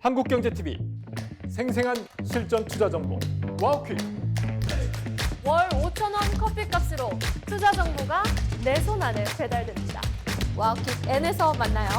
한국경제TV 생생한 실전 투자 정보 와우퀴. 월 5,000원 커피값으로 투자 정보가 내 손 안에 배달됩니다. 와우킥 N에서 만나요.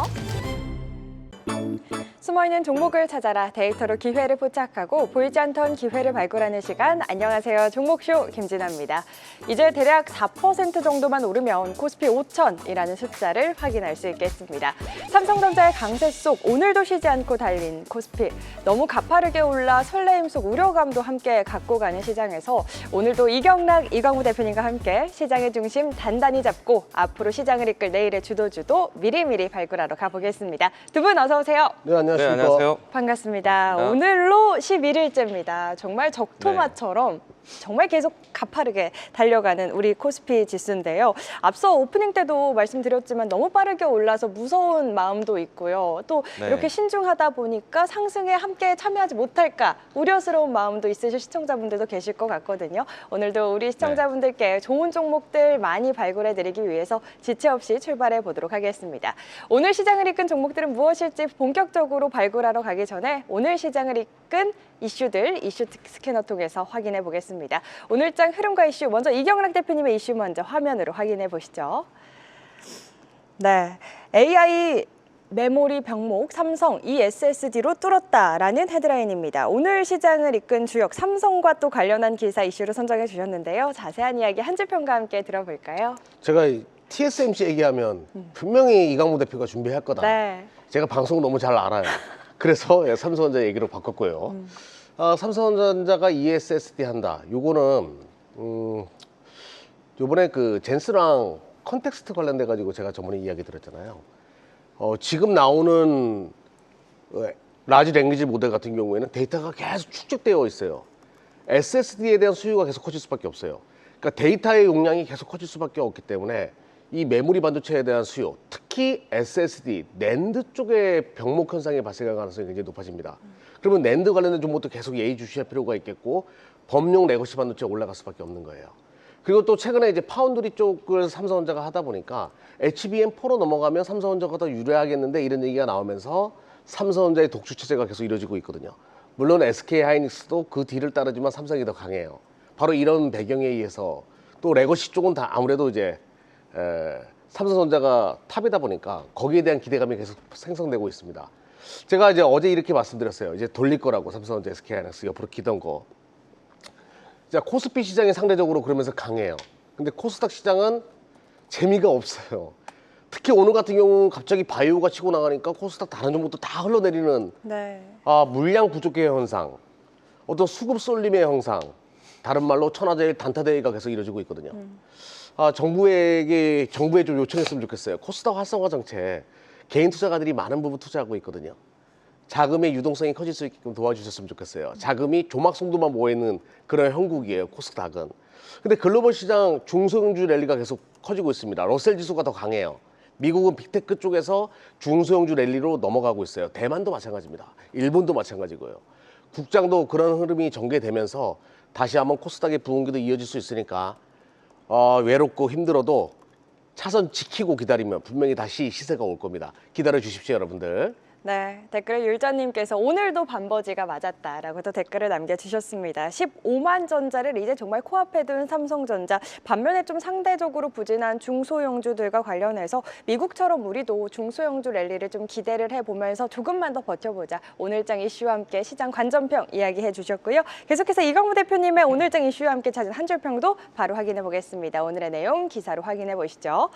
숨어있는 종목을 찾아라. 데이터로 기회를 포착하고 보이지 않던 기회를 발굴하는 시간. 안녕하세요. 종목쇼 김진아입니다. 이제 대략 4% 정도만 오르면 코스피 5,000이라는 숫자를 확인할 수 있겠습니다. 삼성전자의 강세 속 오늘도 쉬지 않고 달린 코스피. 너무 가파르게 올라 설레임 속 우려감도 함께 갖고 가는 시장에서 오늘도 이경락, 이광우 대표님과 함께 시장의 중심 단단히 잡고 앞으로 시장을 이끌 내일의 주도주도 미리미리 발굴하러 가보겠습니다. 두 분 어서 오세요. 네, 안녕하십니까. 네, 안녕하세요. 반갑습니다. 오늘로 11일째입니다. 정말 적토마처럼 정말 계속 가파르게 달려가는 우리 코스피 지수인데요. 앞서 오프닝 때도 말씀드렸지만 너무 빠르게 올라서 무서운 마음도 있고요. 또 이렇게 신중하다 보니까 상승에 함께 참여하지 못할까 우려스러운 마음도 있으실 시청자분들도 계실 것 같거든요. 오늘도 우리 시청자분들께 좋은 종목들 많이 발굴해드리기 위해서 지체 없이 출발해 보도록 하겠습니다. 오늘 시장을 이끈 종목들은 무엇일지 본격적으로 발굴하러 가기 전에 오늘 시장을 이끈 이슈들 이슈 스캐너 통해서 확인해 보겠습니다. 오늘장 흐름과 이슈 먼저 이경락 대표님의 이슈 먼저 화면으로 확인해 보시죠. 네, AI 메모리 병목 삼성 ESSD로 뚫었다라는 헤드라인입니다. 오늘 시장을 이끈 주역 삼성과 또 관련한 기사 이슈로 선정해 주셨는데요. 자세한 이야기 한 줄 평과 함께 들어볼까요? 제가 TSMC 얘기하면 분명히 이광우 대표가 준비할 거다. 네. 제가 방송 너무 잘 알아요. 그래서 삼성전자 얘기로 바꿨고요. 삼성전자가 ESSD 한다. 요거는 요번에 그 젠스랑 컨텍스트 관련돼 가지고 제가 저번에 이야기 드렸잖아요. 지금 나오는 라지 랭귀지 모델 같은 경우에는 데이터가 계속 축적되어 있어요. SSD에 대한 수요가 계속 커질 수밖에 없어요. 그러니까 데이터의 용량이 계속 커질 수밖에 없기 때문에 이 메모리 반도체에 대한 수요, 특히 SSD, 낸드 쪽의 병목 현상이 발생할 가능성이 굉장히 높아집니다. 그러면 낸드 관련된 종목도 계속 예의주시할 필요가 있겠고 범용 레거시 반도체가 올라갈 수밖에 없는 거예요. 그리고 또 최근에 이제 파운드리 쪽을 삼성전자가 하다 보니까 HBM4로 넘어가면 삼성전자가 더 유리하겠는데 이런 얘기가 나오면서 삼성전자의 독주 체제가 계속 이루어지고 있거든요. 물론 SK하이닉스도 그 뒤를 따르지만 삼성이 더 강해요. 바로 이런 배경에 의해서 또 레거시 쪽은 다 아무래도 이제 삼성전자가 탑이다 보니까 거기에 대한 기대감이 계속 생성되고 있습니다. 제가 이제 어제 이렇게 말씀드렸어요. 이제 돌릴 거라고 삼성전자, SK하이닉스 옆으로 기던 거. 자, 코스피 시장이 상대적으로 그러면서 강해요. 근데 코스닥 시장은 재미가 없어요. 특히 오늘 같은 경우는 갑자기 바이오가 치고 나가니까 코스닥 다른 종목도 다 흘러내리는 물량 부족의 현상, 어떤 수급 쏠림의 현상, 다른 말로 천하제일 단타대회가 계속 이루어지고 있거든요. 정부에 좀 요청했으면 좋겠어요. 코스닥 활성화 정책, 개인 투자가들이 많은 부분 투자하고 있거든요. 자금의 유동성이 커질 수 있게끔 도와주셨으면 좋겠어요. 자금이 조막송도만 모여있는 그런 형국이에요, 코스닥은. 근데 글로벌 시장 중소형주 랠리가 계속 커지고 있습니다. 러셀 지수가 더 강해요. 미국은 빅테크 쪽에서 중소형주 랠리로 넘어가고 있어요. 대만도 마찬가지입니다. 일본도 마찬가지고요. 국장도 그런 흐름이 전개되면서 다시 한번 코스닥의 부흥기도 이어질 수 있으니까 외롭고 힘들어도 차선 지키고 기다리면 분명히 다시 시세가 올 겁니다. 기다려 주십시오, 여러분들. 네, 댓글에 율자님께서 오늘도 반버지가 맞았다라고 또 댓글을 남겨주셨습니다. 15만 전자를 이제 정말 코앞에 둔 삼성전자, 반면에 좀 상대적으로 부진한 중소형주들과 관련해서 미국처럼 우리도 중소형주 랠리를 좀 기대를 해보면서 조금만 더 버텨보자. 오늘장 이슈와 함께 시장 관전평 이야기해 주셨고요. 계속해서 이광우 대표님의 오늘장 이슈와 함께 찾은 한 줄평도 바로 확인해 보겠습니다. 오늘의 내용 기사로 확인해 보시죠.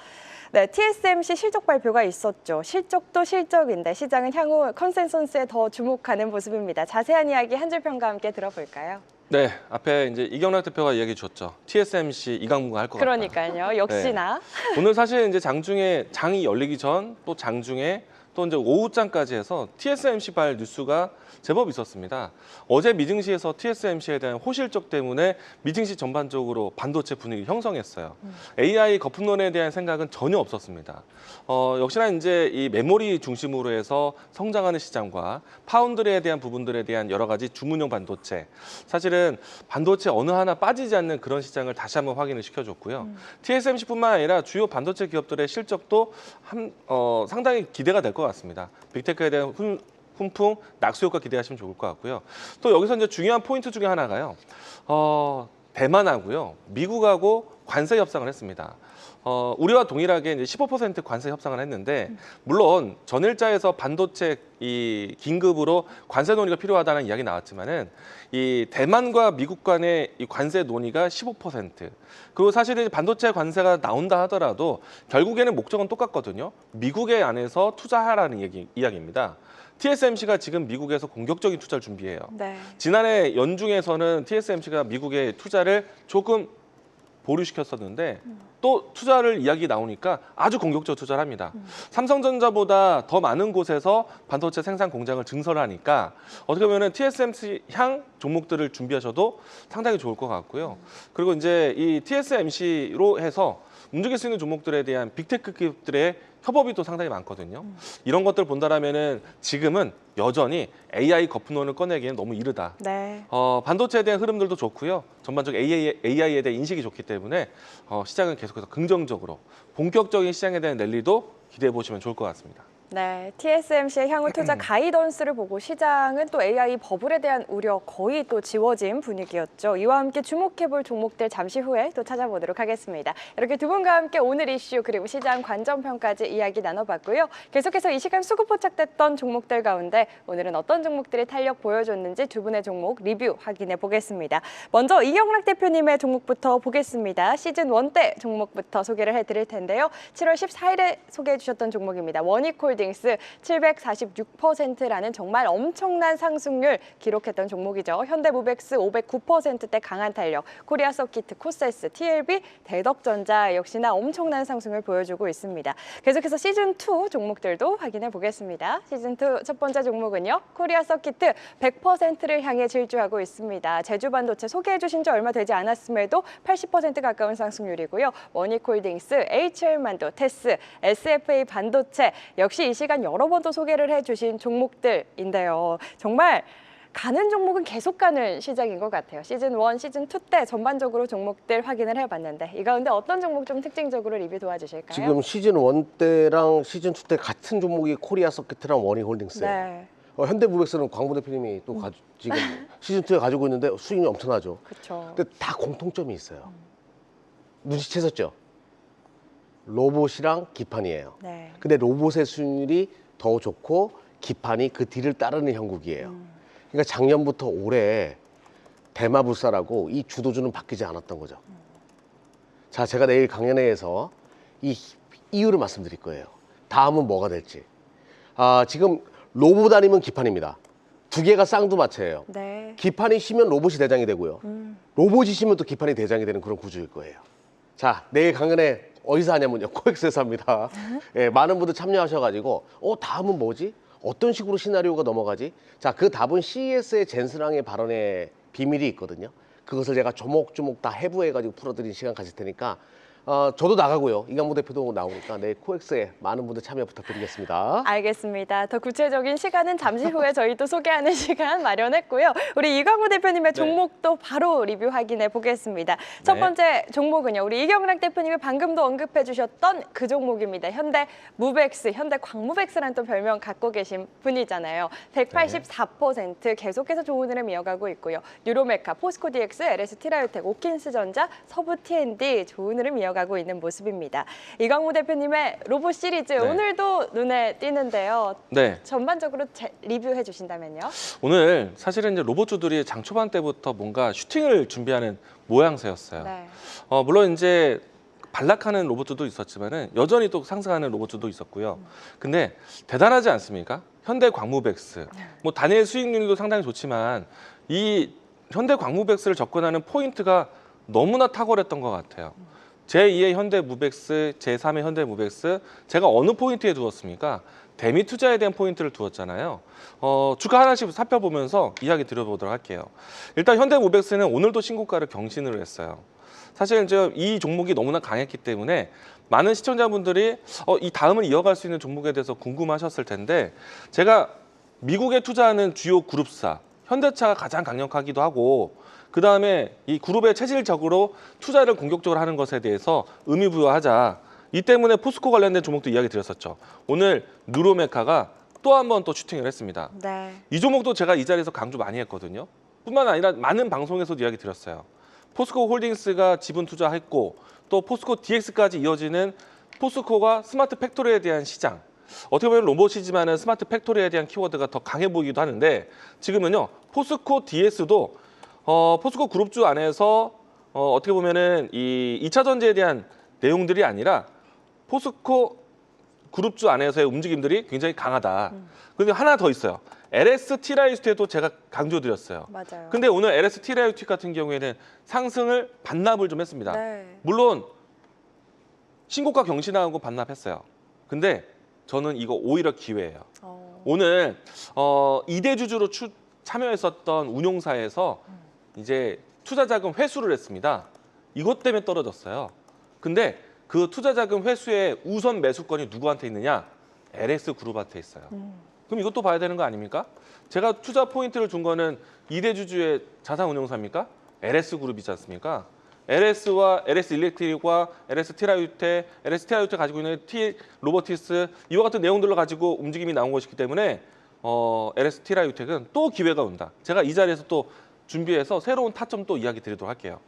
네, TSMC 실적 발표가 있었죠. 실적도 실적인데 시장은 향후 컨센서스에 더 주목하는 모습입니다. 자세한 이야기 한 줄 평과 함께 들어볼까요? 네, 앞에 이제 이경락 대표가 이야기 줬죠. TSMC 이강무가 할 것 같다. 그러니까요, 역시나. 오늘 사실 이제 장중에 장이 열리기 전 또 장중에 또 이제 오후장까지 해서 TSMC 발 뉴스가 제법 있었습니다. 어제 미증시에서 TSMC에 대한 호실적 때문에 미증시 전반적으로 반도체 분위기 형성했어요. AI 거품론에 대한 생각은 전혀 없었습니다. 역시나 이제 이 메모리 중심으로 해서 성장하는 시장과 파운드리에 대한 부분들에 대한 여러 가지 주문용 반도체. 사실은 반도체 어느 하나 빠지지 않는 그런 시장을 다시 한번 확인을 시켜줬고요. TSMC뿐만 아니라 주요 반도체 기업들의 실적도 상당히 기대가 될 것 같습니다. 빅테크에 대한 훈풍, 낙수 효과 기대하시면 좋을 것 같고요. 또 여기서 이제 중요한 포인트 중에 하나가요. 대만하고요, 미국하고 관세 협상을 했습니다. 우리와 동일하게 이제 15% 관세 협상을 했는데, 물론 전일자에서 반도체 이 긴급으로 관세 논의가 필요하다는 이야기 나왔지만은 이 대만과 미국 간의 이 관세 논의가 15%. 그리고 사실은 반도체 관세가 나온다 하더라도 결국에는 목적은 똑같거든요. 미국의 안에서 투자하라는 이야기입니다. TSMC가 지금 미국에서 공격적인 투자를 준비해요. 네. 지난해 연중에서는 TSMC가 미국의 투자를 조금 보류시켰었는데 또 투자를 이야기 나오니까 아주 공격적 투자를 합니다. 삼성전자보다 더 많은 곳에서 반도체 생산 공장을 증설하니까 어떻게 보면 TSMC 향 종목들을 준비하셔도 상당히 좋을 것 같고요. 그리고 이제 이 TSMC로 해서 움직일 수 있는 종목들에 대한 빅테크 기업들의 협업이 또 상당히 많거든요. 이런 것들 본다라면은 지금은 여전히 AI 거품론을 꺼내기에는 너무 이르다. 네. 반도체에 대한 흐름들도 좋고요. 전반적으로 AI에 대한 인식이 좋기 때문에 시장은 계속해서 긍정적으로 본격적인 시장에 대한 랠리도 기대해 보시면 좋을 것 같습니다. 네, TSMC의 향후 투자 가이던스를 보고 시장은 또 AI 버블에 대한 우려 거의 또 지워진 분위기였죠. 이와 함께 주목해볼 종목들 잠시 후에 또 찾아보도록 하겠습니다. 이렇게 두 분과 함께 오늘 이슈 그리고 시장 관전평까지 이야기 나눠봤고요. 계속해서 이 시간 수급 포착됐던 종목들 가운데 오늘은 어떤 종목들이 탄력 보여줬는지 두 분의 종목 리뷰 확인해 보겠습니다. 먼저 이경락 대표님의 종목부터 보겠습니다. 시즌 1 때 종목부터 소개를 해드릴 텐데요. 7월 14일에 소개해 주셨던 종목입니다. 원익홀딩 746%라는 정말 엄청난 상승률 기록했던 종목이죠. 현대무벡스 509%대 강한 탄력, 코리아서키트, 코세스, TLB, 대덕전자 역시나 엄청난 상승을 보여주고 있습니다. 계속해서 시즌2 종목들도 확인해 보겠습니다. 시즌2 첫 번째 종목은요. 코리아서키트 100%를 향해 질주하고 있습니다. 제주반도체 소개해 주신 지 얼마 되지 않았음에도 80% 가까운 상승률이고요. 원익홀딩스, HL만도, 테스, SFA 반도체 역시 이 시간 여러 번 또 소개를 해주신 종목들인데요. 정말 가는 종목은 계속 가는 시장인 것 같아요. 시즌 1, 시즌 2 때 전반적으로 종목들 확인을 해봤는데 이 가운데 어떤 종목 좀 특징적으로 리뷰 도와주실까요? 지금 시즌 1 때랑 시즌 2 때 같은 종목이 코리아 서킷이랑 원익홀딩스예요. 네, 현대무벡스는 광고 대표님이 또 지금 시즌 2에 가지고 있는데 수익이 엄청나죠. 그렇죠. 근데 다 공통점이 있어요. 눈치채셨죠? 로봇이랑 기판이에요. 네. 근데 로봇의 수익률이 더 좋고 기판이 그 뒤를 따르는 형국이에요. 그러니까 작년부터 올해 대마불사라고 이 주도주는 바뀌지 않았던 거죠. 자, 제가 내일 강연회에서 이 이유를 말씀드릴 거예요. 다음은 뭐가 될지. 지금 로봇 아니면 기판입니다. 두 개가 쌍두마차예요. 네. 기판이 쉬면 로봇이 대장이 되고요. 로봇이 쉬면 또 기판이 대장이 되는 그런 구조일 거예요. 자, 내일 강연회 어디서 하냐면요. 코엑스에서 합니다. 예, 많은 분들 참여하셔가지고 다음은 뭐지? 어떤 식으로 시나리오가 넘어가지? 자, 그 답은 CES의 젠스랑의 발언에 비밀이 있거든요. 그것을 제가 조목조목 다 해부해가지고 풀어드리는 시간 가질 테니까 저도 나가고요. 이강무 대표도 나오니까 내일 코엑스에 많은 분들 참여 부탁드리겠습니다. 알겠습니다. 더 구체적인 시간은 잠시 후에 저희 또 소개하는 시간 마련했고요. 우리 이강무 대표님의 종목도 바로 리뷰 확인해 보겠습니다. 첫 번째 종목은요. 우리 이경락 대표님이 방금도 언급해 주셨던 그 종목입니다. 현대무벡스, 현대광무벡스라는 또 별명 갖고 계신 분이잖아요. 184% 계속해서 좋은 흐름 이어가고 있고요. 뉴로메카, 포스코DX, LS티라이오텍, 오킨스전자, 서부T&D 좋은 흐름 이어가고 있는 모습입니다. 이강무 대표님의 로봇 시리즈 오늘도 눈에 띄는데요. 네. 전반적으로 리뷰해 주신다면요. 오늘 사실은 이제 로봇주들이 장 초반 때부터 뭔가 슈팅을 준비하는 모양새였어요. 네. 물론 이제 반락하는 로봇주도 있었지만은 여전히 또 상승하는 로봇주도 있었고요. 근데 대단하지 않습니까? 현대광무벡스, 뭐 단일 수익률도 상당히 좋지만 이 현대광무벡스를 접근하는 포인트가 너무나 탁월했던 것 같아요. 제2의 현대무벡스, 제3의 현대무벡스 제가 어느 포인트에 두었습니까? 대미 투자에 대한 포인트를 두었잖아요. 주가 하나씩 살펴보면서 이야기 드려보도록 할게요. 일단 현대무벡스는 오늘도 신고가를 경신을 했어요. 사실 이제 이 종목이 너무나 강했기 때문에 많은 시청자분들이 이 다음을 이어갈 수 있는 종목에 대해서 궁금하셨을 텐데 제가 미국에 투자하는 주요 그룹사, 현대차가 가장 강력하기도 하고 그 다음에 이 그룹의 체질적으로 투자를 공격적으로 하는 것에 대해서 의미부여하자. 이 때문에 포스코 관련된 종목도 이야기 드렸었죠. 오늘 뉴로메카가 또 한 번 또 슈팅을 했습니다. 네. 이 종목도 제가 이 자리에서 강조 많이 했거든요. 뿐만 아니라 많은 방송에서도 이야기 드렸어요. 포스코 홀딩스가 지분 투자했고 또 포스코 DX까지 이어지는 포스코가 스마트 팩토리에 대한 시장. 어떻게 보면 로봇이지만은 스마트 팩토리에 대한 키워드가 더 강해 보이기도 하는데 지금은요 포스코 DS도 포스코 그룹주 안에서 어떻게 보면은 이 2차 전지에 대한 내용들이 아니라 포스코 그룹주 안에서의 움직임들이 굉장히 강하다. 그런데 하나 더 있어요. LS T라이트에도 제가 강조드렸어요. 맞아요. 근데 오늘 LS T라이트 같은 경우에는 상승을 반납을 좀 했습니다. 네. 물론 신고가 경신하고 반납했어요. 근데 저는 이거 오히려 기회예요. 오늘 2대 주주로 참여했었던 운용사에서 이제 투자자금 회수를 했습니다. 이것 때문에 떨어졌어요. 근데 그 투자자금 회수의 우선 매수권이 누구한테 있느냐? LS 그룹한테 있어요. 그럼 이것도 봐야 되는 거 아닙니까? 제가 투자 포인트를 준 거는 2대 주주의 자산운용사입니까? LS 그룹이지 않습니까? LS와 LS 일렉트릭과 LS T라이트, LS T라이트 가지고 있는 T 로보티스 이와 같은 내용들로 가지고 움직임이 나온 것이기 때문에 LS T라이트는 또 기회가 온다. 제가 이 자리에서 또 준비해서 새로운 타점 또 이야기 드리도록 할게요.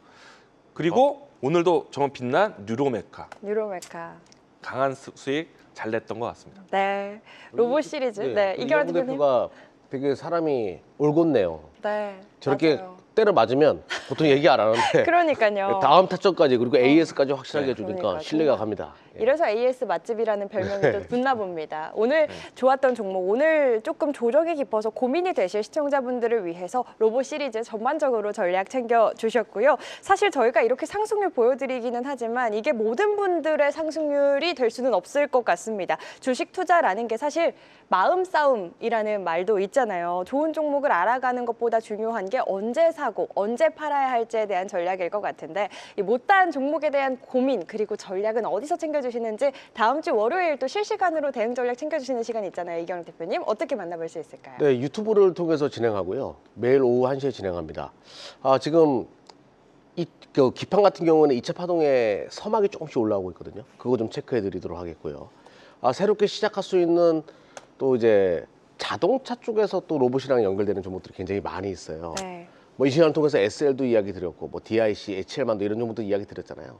그리고 오늘도 정말 빛난 뉴로메카. 뉴로메카. 강한 수익 잘 냈던 것 같습니다. 네. 로봇 시리즈. 네. 이경환 대표님. 대표가 되게 사람이 올곧네요. 네. 저렇게 맞아요. 때려 맞으면 보통 얘기 안 하는데 그러니까요. 다음 타점까지 그리고 AS까지 확실하게 네. 해주니까 그러니까 신뢰가 정말. 갑니다. 예. 이래서 AS 맛집이라는 별명이 또 붙나 봅니다. 오늘 좋았던 종목, 오늘 조금 조정이 깊어서 고민이 되실 시청자분들을 위해서 로봇 시리즈 전반적으로 전략 챙겨주셨고요. 사실 저희가 이렇게 상승률 보여드리기는 하지만 이게 모든 분들의 상승률이 될 수는 없을 것 같습니다. 주식 투자라는 게 사실 마음 싸움이라는 말도 있잖아요. 좋은 종목을 알아가는 것보다 중요한 게 언제 사고, 언제 팔아야 할지에 대한 전략일 것 같은데 이 못다한 종목에 대한 고민 그리고 전략은 어디서 챙겨주시는지 다음 주 월요일 또 실시간으로 대응 전략 챙겨주시는 시간이 있잖아요. 이경환 대표님 어떻게 만나볼 수 있을까요? 네, 유튜브를 통해서 진행하고요. 매일 오후 1시에 진행합니다. 지금 그 기판 같은 경우는 2차 파동에 서막이 조금씩 올라오고 있거든요. 그거 좀 체크해 드리도록 하겠고요. 새롭게 시작할 수 있는 또 이제 자동차 쪽에서 또 로봇이랑 연결되는 종목들이 굉장히 많이 있어요. 네. 이 시간을 통해서 SL도 이야기 드렸고, DIC, HL만도 이런 종목도 이야기 드렸잖아요.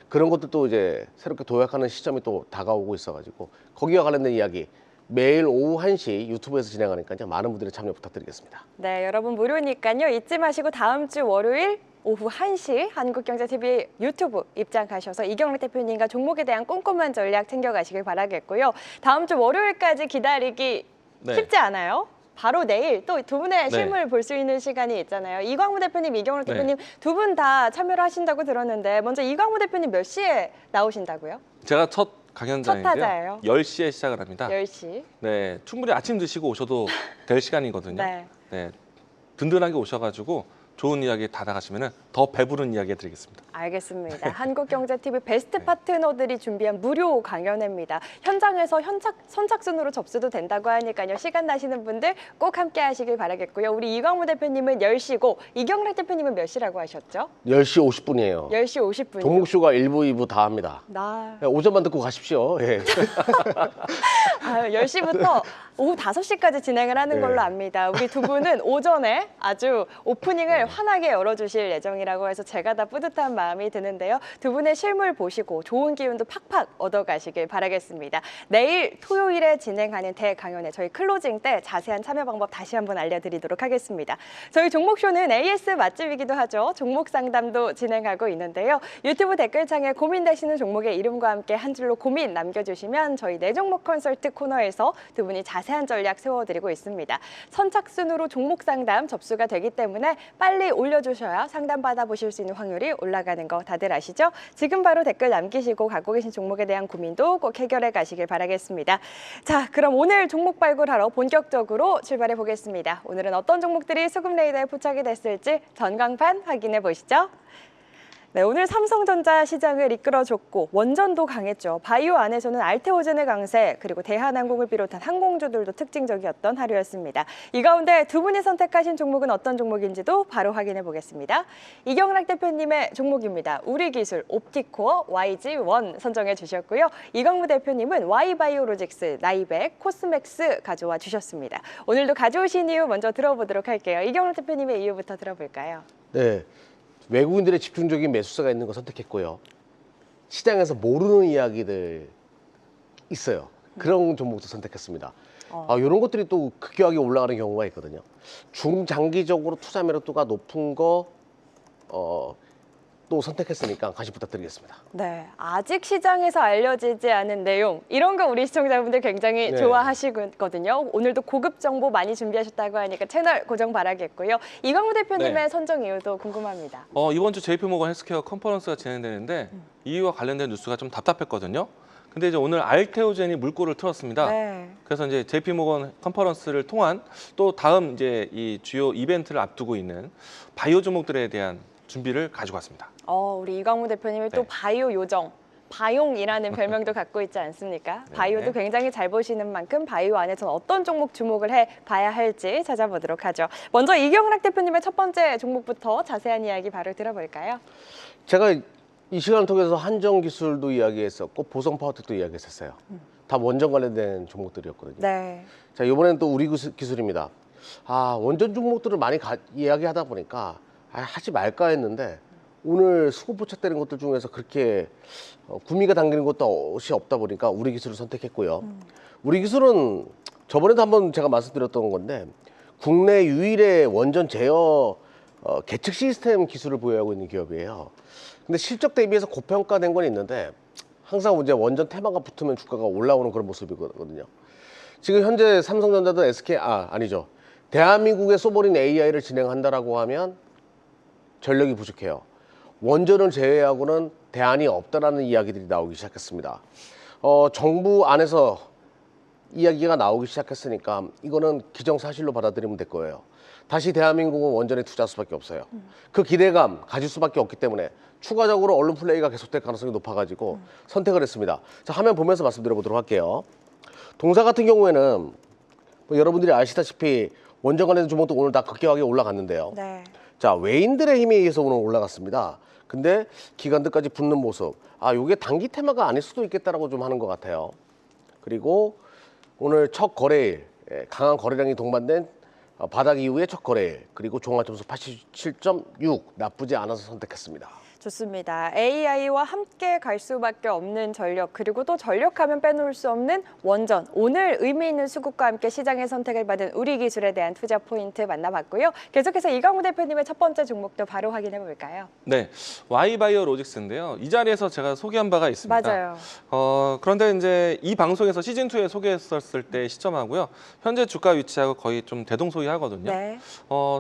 그런 것도 이제 새롭게 도약하는 시점이 또 다가오고 있어가지고 거기와 관련된 이야기 매일 오후 1시 유튜브에서 진행하니까요. 많은 분들의 참여 부탁드리겠습니다. 네, 여러분 무료니까요. 잊지 마시고 다음 주 월요일 오후 1시 한국경제TV 유튜브 입장하셔서 이경락 대표님과 종목에 대한 꼼꼼한 전략 챙겨가시길 바라겠고요. 다음 주 월요일까지 기다리기 네. 쉽지 않아요? 바로 내일 또 두 분의 네. 실물 볼 수 있는 시간이 있잖아요. 이광무 대표님, 이경락 네. 대표님 두 분 다 참여를 하신다고 들었는데 먼저 이광무 대표님 몇 시에 나오신다고요? 제가 첫 강연장인데요. 첫 타자예요? 10시에 시작을 합니다. 10시. 네, 충분히 아침 드시고 오셔도 될 시간이거든요. 네. 네, 든든하게 오셔가지고 좋은 이야기 다 나가시면 더 배부른 이야기 해드리겠습니다. 알겠습니다. 한국경제TV 베스트 파트너들이 준비한 무료 강연회입니다. 현장에서 선착순으로 접수도 된다고 하니까요. 시간 나시는 분들 꼭 함께 하시길 바라겠고요. 우리 이광무 대표님은 10시고 이경락 대표님은 몇 시라고 하셨죠? 10시 50분이에요. 10시 50분. 종목쇼가 1부, 2부 다 합니다. 오전만 듣고 가십시오. 예. 10시부터 오후 5시까지 진행을 하는 네. 걸로 압니다. 우리 두 분은 오전에 아주 오프닝을 환하게 열어주실 예정이라고 해서 제가 다 뿌듯한 마음이 드는데요. 두 분의 실물 보시고 좋은 기운도 팍팍 얻어가시길 바라겠습니다. 내일 토요일에 진행하는 대강연회 저희 클로징 때 자세한 참여 방법 다시 한번 알려드리도록 하겠습니다. 저희 종목쇼는 AS 맛집이기도 하죠. 종목 상담도 진행하고 있는데요. 유튜브 댓글창에 고민되시는 종목의 이름과 함께 한 줄로 고민 남겨주시면 저희 내종목 컨설트 코너에서 두 분이 자세한 전략 세워드리고 있습니다. 선착순으로 종목 상담 접수가 되기 때문에 빨리 올려주셔야 상담 받아보실 수 있는 확률이 올라가는 거 다들 아시죠? 지금 바로 댓글 남기시고 갖고 계신 종목에 대한 고민도 꼭 해결해 가시길 바라겠습니다. 자, 그럼 오늘 종목 발굴하러 본격적으로 출발해 보겠습니다. 오늘은 어떤 종목들이 수급 레이더에 포착이 됐을지 전광판 확인해 보시죠. 네, 오늘 삼성전자 시장을 이끌어줬고 원전도 강했죠. 바이오 안에서는 알테오젠의 강세 그리고 대한항공을 비롯한 항공주들도 특징적이었던 하루였습니다. 이 가운데 두 분이 선택하신 종목은 어떤 종목인지도 바로 확인해 보겠습니다. 이경락 대표님의 종목입니다. 우리기술, 옵티코어, YG1 선정해 주셨고요. 이광무 대표님은 Y바이오로직스, 나이백, 코스맥스 가져와 주셨습니다. 오늘도 가져오신 이유 먼저 들어보도록 할게요. 이경락 대표님의 이유부터 들어볼까요? 네, 외국인들의 집중적인 매수세가 있는 거 선택했고요. 시장에서 모르는 이야기들 있어요. 그런 종목도 선택했습니다. 이런 것들이 또 급격하게 올라가는 경우가 있거든요. 중장기적으로 투자 매력도가 높은 거 또 선택했으니까 관심 부탁드리겠습니다. 네, 아직 시장에서 알려지지 않은 내용 이런 거 우리 시청자분들 굉장히 네. 좋아하시거든요. 오늘도 고급 정보 많이 준비하셨다고 하니까 채널 고정 바라겠고요. 이광무 대표님의 네. 선정 이유도 궁금합니다. 이번 주 JP모건 헬스케어 컨퍼런스가 진행되는데 이와 관련된 뉴스가 좀 답답했거든요. 근데 이제 오늘 알테오젠이 물꼬를 틀었습니다. 네. 그래서 이제 JP모건 컨퍼런스를 통한 또 다음 이제 이 주요 이벤트를 앞두고 있는 바이오 종목들에 대한 준비를 가지고 왔습니다. 우리 이광무 대표님이 또 네. 바이오 요정, 바용이라는 별명도 갖고 있지 않습니까? 네. 바이오도 굉장히 잘 보시는 만큼 바이오 안에서는 어떤 종목 주목을 해 봐야 할지 찾아보도록 하죠. 먼저 이경락 대표님의 첫 번째 종목부터 자세한 이야기 바로 들어볼까요? 제가 이 시간을 통해서 한정기술도 이야기했었고 보성파워텍도 이야기했었어요. 다 원전 관련된 종목들이었거든요. 네. 자, 이번엔 또 우리 기술입니다. 원전 종목들을 많이 이야기하다 보니까 하지 말까 했는데 오늘 수급 포착되는 것들 중에서 그렇게 구미가 당기는 것도 없다 보니까 우리 기술을 선택했고요. 우리 기술은 저번에도 한번 제가 말씀드렸던 건데 국내 유일의 원전 제어 계측 시스템 기술을 보유하고 있는 기업이에요. 근데 실적 대비해서 고평가된 건 있는데 항상 이제 원전 테마가 붙으면 주가가 올라오는 그런 모습이거든요. 지금 현재 삼성전자도 아니죠. 대한민국의 소버린 AI를 진행한다라고 하면 전력이 부족해요. 원전을 제외하고는 대안이 없다라는 이야기들이 나오기 시작했습니다. 정부 안에서 이야기가 나오기 시작했으니까 이거는 기정사실로 받아들이면 될 거예요. 다시 대한민국은 원전에 투자할 수밖에 없어요. 그 기대감 가질 수밖에 없기 때문에 추가적으로 언론 플레이가 계속될 가능성이 높아가지고 선택을 했습니다. 자, 화면 보면서 말씀드려보도록 할게요. 동사 같은 경우에는 뭐 여러분들이 아시다시피 원전 관련 종목도 오늘 다 급격하게 올라갔는데요. 네. 자, 외인들의 힘에 의해서 오늘 올라갔습니다. 근데 기관들까지 붙는 모습, 이게 단기 테마가 아닐 수도 있겠다라고 좀 하는 것 같아요. 그리고 오늘 첫 거래일, 강한 거래량이 동반된 바닥 이후의 첫 거래일, 그리고 종합점수 87.6 나쁘지 않아서 선택했습니다. 좋습니다. AI와 함께 갈 수밖에 없는 전력, 그리고 또 전력하면 빼놓을 수 없는 원전. 오늘 의미 있는 수급과 함께 시장의 선택을 받은 우리 기술에 대한 투자 포인트 만나봤고요. 계속해서 이광무 대표님의 첫 번째 종목도 바로 확인해 볼까요? 네, Y바이오로직스인데요. 이 자리에서 제가 소개한 바가 있습니다. 맞아요. 그런데 이제 이 방송에서 시즌 2에 소개했었을 때 시점하고요. 현재 주가 위치하고 거의 좀 대동소이하거든요. 네.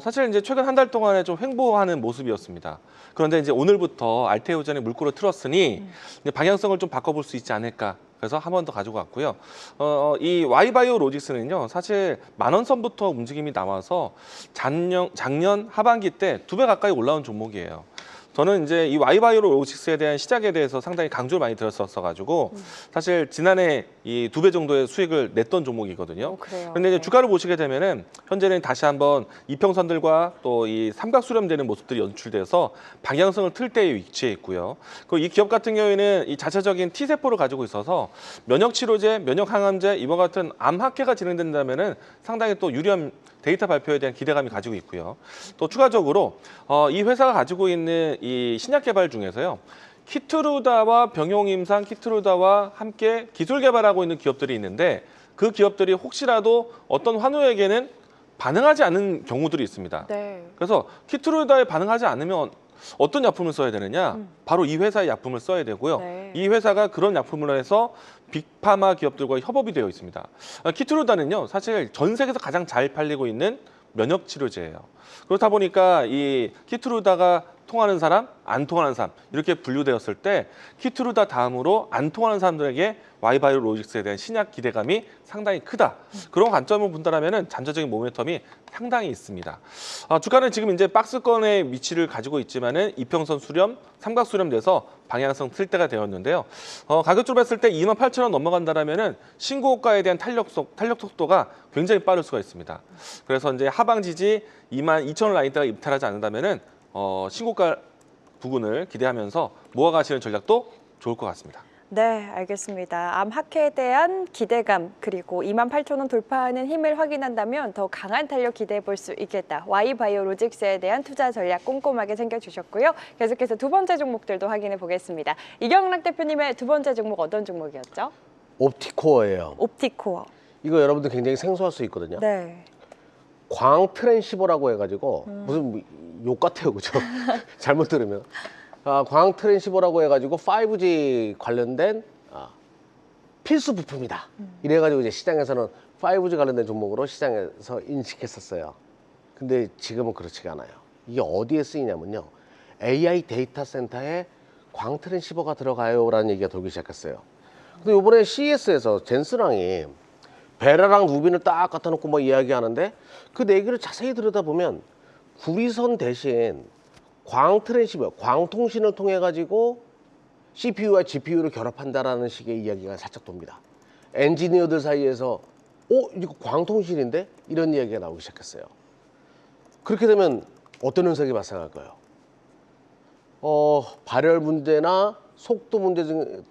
사실 이제 최근 한 달 동안에 좀 횡보하는 모습이었습니다. 그런데 이제 오늘부터 알테오젠이 물꼬를 틀었으니 이제 방향성을 좀 바꿔볼 수 있지 않을까. 그래서 한 번 더 가지고 왔고요. 이 Y바이오로직스는요, 사실 10,000원 선부터 움직임이 나와서 작년 하반기 때 2배 가까이 올라온 종목이에요. 저는 이제 이 Y바이오로직스에 대한 시작에 대해서 상당히 강조를 많이 드렸었어가지고 사실 지난해 이 2배 정도의 수익을 냈던 종목이거든요. 그래요. 그런데 이제 네. 주가를 보시게 되면은 현재는 다시 한번 이평선들과 또 이 삼각 수렴되는 모습들이 연출돼서 방향성을 틀 때에 위치해 있고요. 그리고 이 기업 같은 경우에는 이 자체적인 T 세포를 가지고 있어서 면역 치료제, 면역 항암제 이와 같은 암 학회가 진행된다면은 상당히 또 유리한 데이터 발표에 대한 기대감이 가지고 있고요. 또 추가적으로 이 회사가 가지고 있는 이 신약 개발 중에서요. 키트루다와 병용임상 키트루다와 함께 기술 개발하고 있는 기업들이 있는데 그 기업들이 혹시라도 어떤 환우에게는 반응하지 않는 경우들이 있습니다. 네. 그래서 키트루다에 반응하지 않으면 어떤 약품을 써야 되느냐? 바로 이 회사의 약품을 써야 되고요. 네. 이 회사가 그런 약품을 해서 빅파마 기업들과 협업이 되어 있습니다. 키트루다는요, 사실 전 세계에서 가장 잘 팔리고 있는 면역 치료제예요. 그렇다 보니까 이 키트루다가 통하는 사람, 안 통하는 사람 이렇게 분류되었을 때 키트루다 다음으로 안 통하는 사람들에게 Y바이오로직스에 대한 신약 기대감이 상당히 크다. 그런 관점을 본다면은 잠재적인 모멘텀이 상당히 있습니다. 주가는 지금 이제 박스권의 위치를 가지고 있지만은 이평선 수렴, 삼각 수렴돼서 방향성 틀 때가 되었는데요. 가격적으로 봤을 때 28,000원 넘어간다라면은 신고가에 대한 탄력 속도가 굉장히 빠를 수가 있습니다. 그래서 이제 하방 지지 22,000원 라인대가 입탈하지 않는다면은 신고가 부근을 기대하면서 모아가시는 전략도 좋을 것 같습니다. 네, 알겠습니다. 암학회에 대한 기대감 그리고 28,000원 돌파하는 힘을 확인한다면 더 강한 탄력 기대해 볼 수 있겠다. Y바이오로직스에 대한 투자 전략 꼼꼼하게 챙겨주셨고요. 계속해서 두 번째 종목들도 확인해 보겠습니다. 이경락 대표님의 두 번째 종목 어떤 종목이었죠? 옵티코어예요. 옵티코어. 이거 여러분들 굉장히 생소할 수 있거든요. 네. 광트랜시버라고 해가지고 무슨 욕 같아요, 그죠? 잘못 들으면. 광트랜시버라고 해가지고 5G 관련된 필수 부품이다. 이래가지고 이제 시장에서는 5G 관련된 종목으로 시장에서 인식했었어요. 근데 지금은 그렇지가 않아요. 이게 어디에 쓰이냐면요. AI 데이터 센터에 광트랜시버가 들어가요라는 얘기가 돌기 시작했어요. 근데 이번에 CES에서 젠스랑이 베라랑 루빈을 딱 갖다 놓고 뭐 이야기하는데 그 얘기를 자세히 들여다보면 구리선 대신 광트랜시버, 광통신을 통해 가지고 CPU와 GPU를 결합한다라는 식의 이야기가 살짝 돕니다. 엔지니어들 사이에서 이거 광통신인데? 이런 이야기가 나오기 시작했어요. 그렇게 되면 어떤 현상이 발생할까요? 발열 문제나 속도 문제 등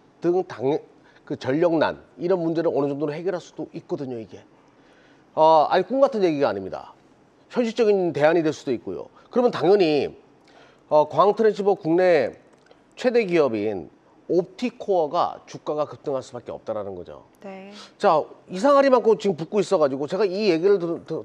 그 전력난 이런 문제를 어느 정도로 해결할 수도 있거든요, 이게. 아니 꿈 같은 얘기가 아닙니다. 현실적인 대안이 될 수도 있고요. 그러면 당연히 광트랜시버 국내 최대 기업인 옵티코어가 주가가 급등할 수밖에 없다라는 거죠. 네. 자, 이상하리만큼 지금 붙고 있어가지고 제가 이 얘기를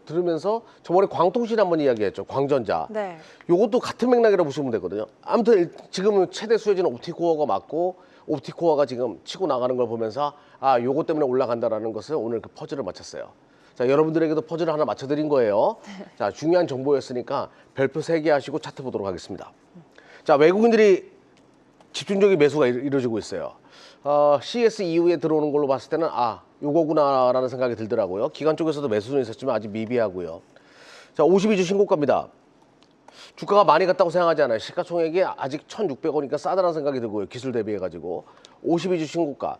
들으면서 저번에 광통신 한번 이야기했죠. 광전자. 네. 요것도 같은 맥락이라고 보시면 되거든요. 아무튼 지금은 최대 수혜지는 옵티코어가 맞고 옵티코어가 지금 치고 나가는 걸 보면서 요것 때문에 올라간다라는 것을 오늘 그 퍼즐을 맞췄어요. 자, 여러분들에게도 퍼즐을 하나 맞춰드린 거예요. 자, 중요한 정보였으니까 별표 3개 하시고 차트 보도록 하겠습니다. 자, 외국인들이 집중적인 매수가 이루어지고 있어요. CS 이후에 들어오는 걸로 봤을 때는 요거구나라는 생각이 들더라고요. 기관 쪽에서도 매수는 있었지만 아직 미비하고요. 자, 52주 신고가입니다. 주가가 많이 갔다고 생각하지 않아요. 시가총액이 아직 1,600원이니까 싸다는 생각이 들고요. 기술 대비해가지고 52주 신고가.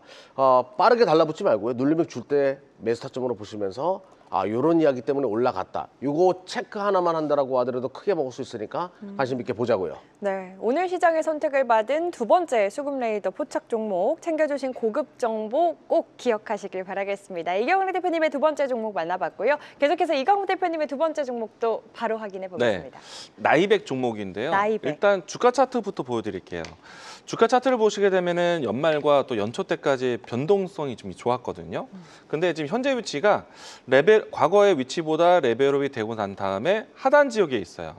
빠르게 달라붙지 말고요. 눌림목 줄 때 매수 타점으로 보시면서 요런 이야기 때문에 올라갔다. 요거 체크 하나만 한다라고 하더라도 크게 먹을 수 있으니까 관심 있게 보자고요. 네, 오늘 시장의 선택을 받은 두 번째 수급 레이더 포착 종목 챙겨주신 고급 정보 꼭 기억하시길 바라겠습니다. 이경락 대표님의 두 번째 종목 만나봤고요. 계속해서 이강우 대표님의 두 번째 종목도 바로 확인해 보겠습니다. 네, 나이백 종목인데요. 나이백. 일단 주가 차트부터 보여드릴게요. 주가 차트를 보시게 되면은 연말과 또 연초 때까지 변동성이 좀 좋았거든요. 근데 지금 현재 위치가 과거의 위치보다 레벨업이 되고 난 다음에 하단 지역에 있어요.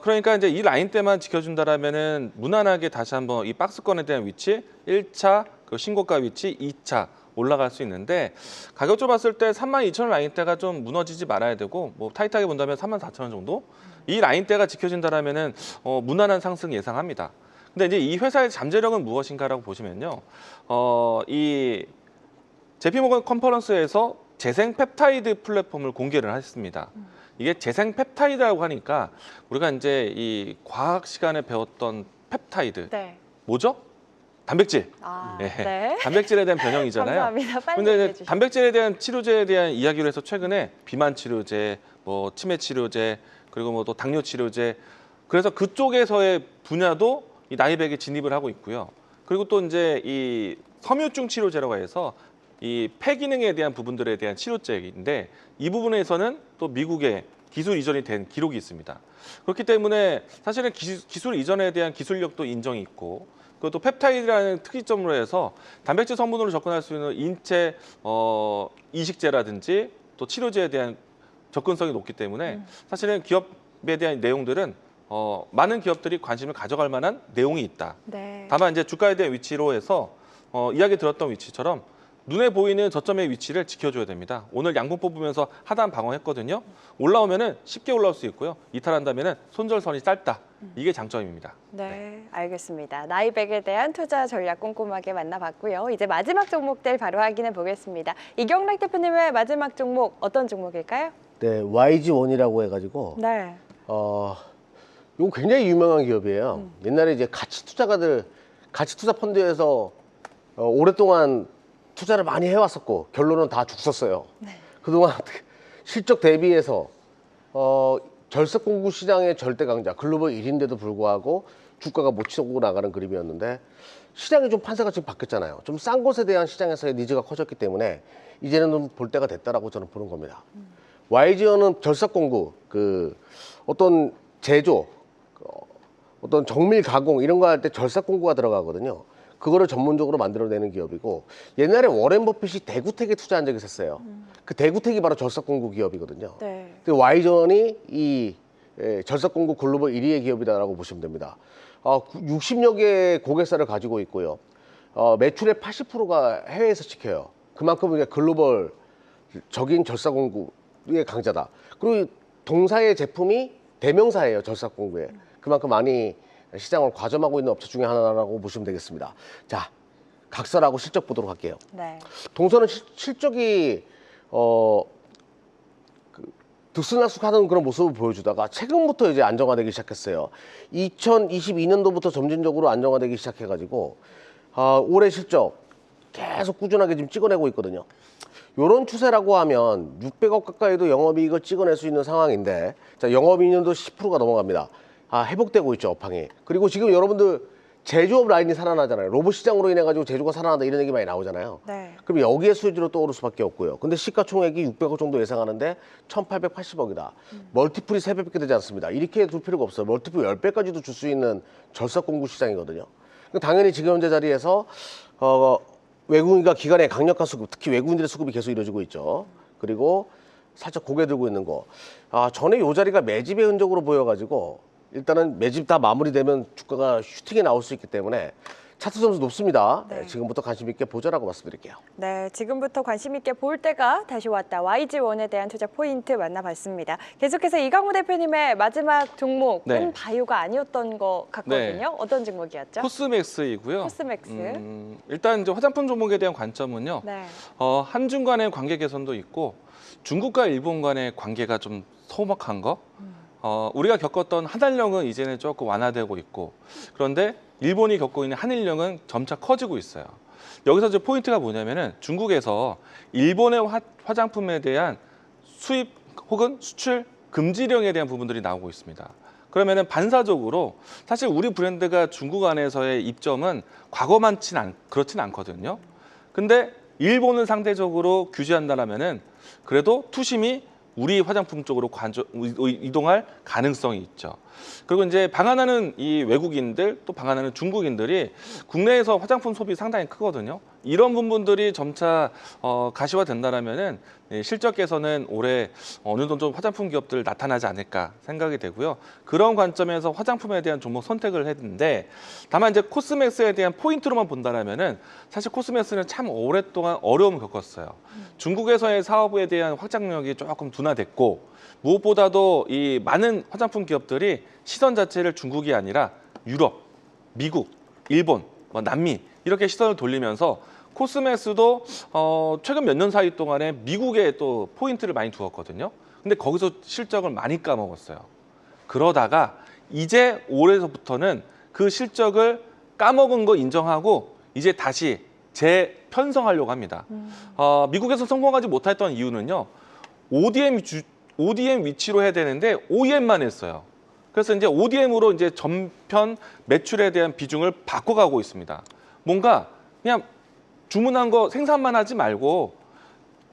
그러니까 이제 이 라인 때만 지켜준다라면은 무난하게 다시 한번 이 박스권에 대한 위치 1차 그 신고가 위치 2차 올라갈 수 있는데 가격적으로 봤을 때 32,000원 라인대가 좀 무너지지 말아야 되고 뭐 타이트하게 본다면 34,000원 정도 이 라인대가 지켜진다라면은 무난한 상승 예상합니다. 근데 이제 이 회사의 잠재력은 무엇인가라고 보시면요, 이 JP모건 컨퍼런스에서 재생 펩타이드 플랫폼을 공개를 했습니다. 이게 재생 펩타이드라고 하니까 우리가 이제 이 과학 시간에 배웠던 펩타이드 네. 뭐죠? 단백질. 네. 네. 단백질에 대한 변형이잖아요. 감사합니다. 빨리 근데 얘기해 이제 주시죠. 단백질에 대한 치료제에 대한 이야기를 해서 최근에 비만 치료제, 뭐 치매 치료제, 그리고 뭐 또 당뇨 치료제, 그래서 그쪽에서의 분야도 이 나이백에 진입을 하고 있고요. 그리고 또 이제 이 섬유증 치료제라고 해서 이 폐 기능에 대한 부분들에 대한 치료제인데 이 부분에서는 또 미국에 기술 이전이 된 기록이 있습니다. 그렇기 때문에 사실은 기술 이전에 대한 기술력도 인정이 있고, 그리고 또 펩타이드라는 특이점으로 해서 단백질 성분으로 접근할 수 있는 인체 이식제라든지 또 치료제에 대한 접근성이 높기 때문에 사실은 기업에 대한 내용들은 많은 기업들이 관심을 가져갈 만한 내용이 있다. 네. 다만 이제 주가에 대한 위치로 해서 이야기 들었던 위치처럼 눈에 보이는 저점의 위치를 지켜줘야 됩니다. 오늘 양봉 뽑으면서 하단 방어했거든요. 올라오면은 쉽게 올라올 수 있고요. 이탈한다면은 손절선이 짧다. 이게 장점입니다. 네, 알겠습니다. 나이백에 대한 투자 전략 꼼꼼하게 만나봤고요. 이제 마지막 종목들 바로 확인해 보겠습니다. 이경락 대표님의 마지막 종목 어떤 종목일까요? 네, YG1이라고 해가지고 네. 이거 굉장히 유명한 기업이에요. 옛날에 이제 가치 투자 펀드에서 오랫동안 투자를 많이 해왔었고 결론은 다 죽었어요. 그동안 실적 대비해서 절삭 공구 시장의 절대 강자 글로벌 1위인데도 불구하고 주가가 못 치고 나가는 그림이었는데 시장이 좀 판세가 지금 바뀌었잖아요. 좀 싼 것에 대한 시장에서의 니즈가 커졌기 때문에 이제는 좀 볼 때가 됐다라고 저는 보는 겁니다. YGN은 절삭 공구 어떤 제조 어떤 정밀 가공 이런 거 할 때 절삭 공구가 들어가거든요. 그거를 전문적으로 만들어내는 기업이고 옛날에 워렌 버핏이 대구텍에 투자한 적이 있었어요. 그 대구텍이 바로 절삭 공구 기업이거든요. 네. 근데 YGN이 이 절삭 공구 글로벌 1위의 기업이다라고 보시면 됩니다. 60여 개의 고객사를 가지고 있고요. 매출의 80%가 해외에서 찍혀요. 그만큼 이제 글로벌적인 절삭 공구의 강자다. 그리고 동사의 제품이 대명사예요. 절삭 공구에. 그만큼 많이 시장을 과점하고 있는 업체 중에 하나라고 보시면 되겠습니다. 자, 각설하고 실적 보도록 할게요. 네. 동서는 실적이 득순낙숙하는 그런 모습을 보여주다가 최근부터 이제 안정화되기 시작했어요. 2022년도부터 점진적으로 안정화되기 시작해가지고 올해 실적 계속 꾸준하게 지금 찍어내고 있거든요. 이런 추세라고 하면 600억 가까이도 영업이익을 찍어낼 수 있는 상황인데 자, 영업이익률도 10%가 넘어갑니다. 회복되고 있죠, 업황이. 그리고 지금 여러분들 제조업 라인이 살아나잖아요. 로봇 시장으로 인해 가지고 제조가 살아난다 이런 얘기 많이 나오잖아요. 네. 그럼 여기에 수지로 떠오를 수밖에 없고요. 근데 시가총액이 600억 정도 예상하는데 1880억이다. 멀티플이 3배밖에 되지 않습니다. 이렇게 둘 필요가 없어요. 멀티플 10배까지도 줄 수 있는 절삭 공구 시장이거든요. 당연히 지금 현재 자리에서 외국인과 기관의 강력한 수급, 특히 외국인들의 수급이 계속 이루어지고 있죠. 그리고 살짝 고개 들고 있는 거. 전에 이 자리가 매집의 흔적으로 보여가지고 일단은 매집 다 마무리되면 주가가 슈팅이 나올 수 있기 때문에 차트 점수 높습니다. 네. 지금부터 관심 있게 보자라고 말씀드릴게요. 네, 지금부터 관심 있게 볼 때가 다시 왔다. YG1에 대한 투자 포인트 만나봤습니다. 계속해서 이강우 대표님의 마지막 종목은 네. 바이오가 아니었던 것 같거든요. 어떤 종목이었죠? 코스맥스이고요. 코스맥스. 일단 이제 화장품 종목에 대한 관점은요. 네. 한중 간의 관계 개선도 있고 중국과 일본 간의 관계가 좀 소박한 거. 우리가 겪었던 한한령은 이제는 조금 완화되고 있고 그런데 일본이 겪고 있는 한일령은 점차 커지고 있어요. 여기서 이제 포인트가 뭐냐면은 중국에서 일본의 화장품에 대한 수입 혹은 수출 금지령에 대한 부분들이 나오고 있습니다. 그러면은 반사적으로 사실 우리 브랜드가 중국 안에서의 입점은 그렇진 않거든요. 근데 일본은 상대적으로 규제한다라면은 그래도 투심이 우리 화장품 쪽으로 이동할 가능성이 있죠. 그리고 이제 방한하는 이 외국인들 또 방한하는 중국인들이 국내에서 화장품 소비 상당히 크거든요. 이런 부분들이 점차 가시화된다라면은 실적 개선은 올해 어느 정도 좀 화장품 기업들 나타나지 않을까 생각이 되고요. 그런 관점에서 화장품에 대한 종목 선택을 했는데 다만 이제 코스맥스에 대한 포인트로만 본다라면은 사실 코스맥스는 참 오랫동안 어려움을 겪었어요. 중국에서의 사업에 대한 확장력이 조금 둔화됐고 무엇보다도 이 많은 화장품 기업들이 시선 자체를 중국이 아니라 유럽, 미국, 일본, 남미 이렇게 시선을 돌리면서 코스맥스도 최근 몇 년 사이 동안에 미국에 또 포인트를 많이 두었거든요. 근데 거기서 실적을 많이 까먹었어요. 그러다가 이제 올해서부터는 그 실적을 까먹은 거 인정하고 이제 다시 재편성하려고 합니다. 미국에서 성공하지 못했던 이유는요. ODM 위치로 해야 되는데 OEM만 했어요. 그래서 이제 ODM으로 이제 전편 매출에 대한 비중을 바꿔가고 있습니다. 뭔가 그냥 주문한 거 생산만 하지 말고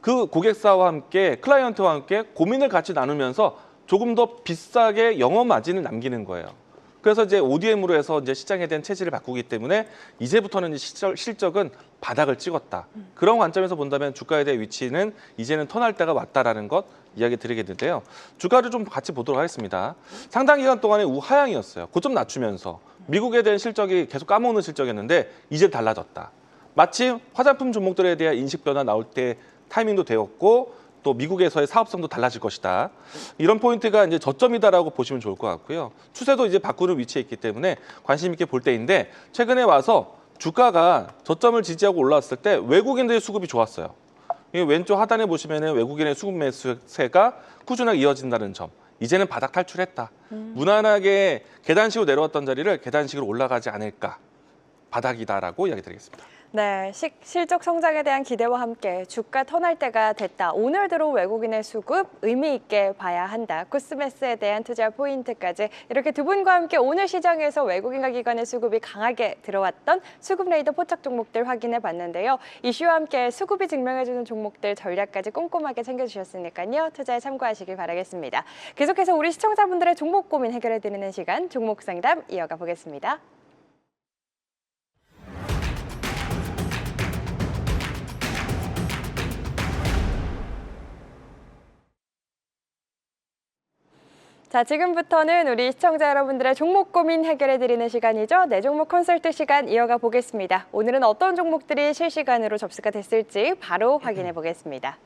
그 고객사와 함께 클라이언트와 함께 고민을 같이 나누면서 조금 더 비싸게 영업 마진을 남기는 거예요. 그래서 이제 ODM으로 해서 이제 시장에 대한 체질을 바꾸기 때문에 이제부터는 실적은 바닥을 찍었다. 그런 관점에서 본다면 주가에 대한 위치는 이제는 턴할 때가 왔다라는 것 이야기 드리겠는데요. 주가를 좀 같이 보도록 하겠습니다. 상당 기간 동안에 우하향이었어요. 고점 낮추면서 미국에 대한 실적이 계속 까먹는 실적이었는데 이제 달라졌다. 마침 화장품 종목들에 대한 인식 변화 나올 때 타이밍도 되었고 또 미국에서의 사업성도 달라질 것이다. 이런 포인트가 이제 저점이다라고 보시면 좋을 것 같고요. 추세도 이제 바꾸는 위치에 있기 때문에 관심 있게 볼 때인데 최근에 와서 주가가 저점을 지지하고 올라왔을 때 외국인들의 수급이 좋았어요. 이 왼쪽 하단에 보시면은 외국인의 수급 매수세가 꾸준하게 이어진다는 점. 이제는 바닥 탈출했다. 무난하게 계단식으로 내려왔던 자리를 계단식으로 올라가지 않을까. 바닥이다라고 이야기 드리겠습니다. 네, 실적 성장에 대한 기대와 함께 주가 턴할 때가 됐다. 오늘 들어 외국인의 수급 의미 있게 봐야 한다. 코스메스에 대한 투자 포인트까지 이렇게 두 분과 함께 오늘 시장에서 외국인과 기관의 수급이 강하게 들어왔던 수급 레이더 포착 종목들 확인해 봤는데요. 이슈와 함께 수급이 증명해주는 종목들 전략까지 꼼꼼하게 챙겨주셨으니까요. 투자에 참고하시길 바라겠습니다. 계속해서 우리 시청자분들의 종목 고민 해결해 드리는 시간 종목 상담 이어가 보겠습니다. 자, 지금부터는 우리 시청자 여러분들의 종목 고민 해결해드리는 시간이죠. 네 종목 컨설트 시간 이어가 보겠습니다. 오늘은 어떤 종목들이 실시간으로 접수가 됐을지 바로 확인해 보겠습니다.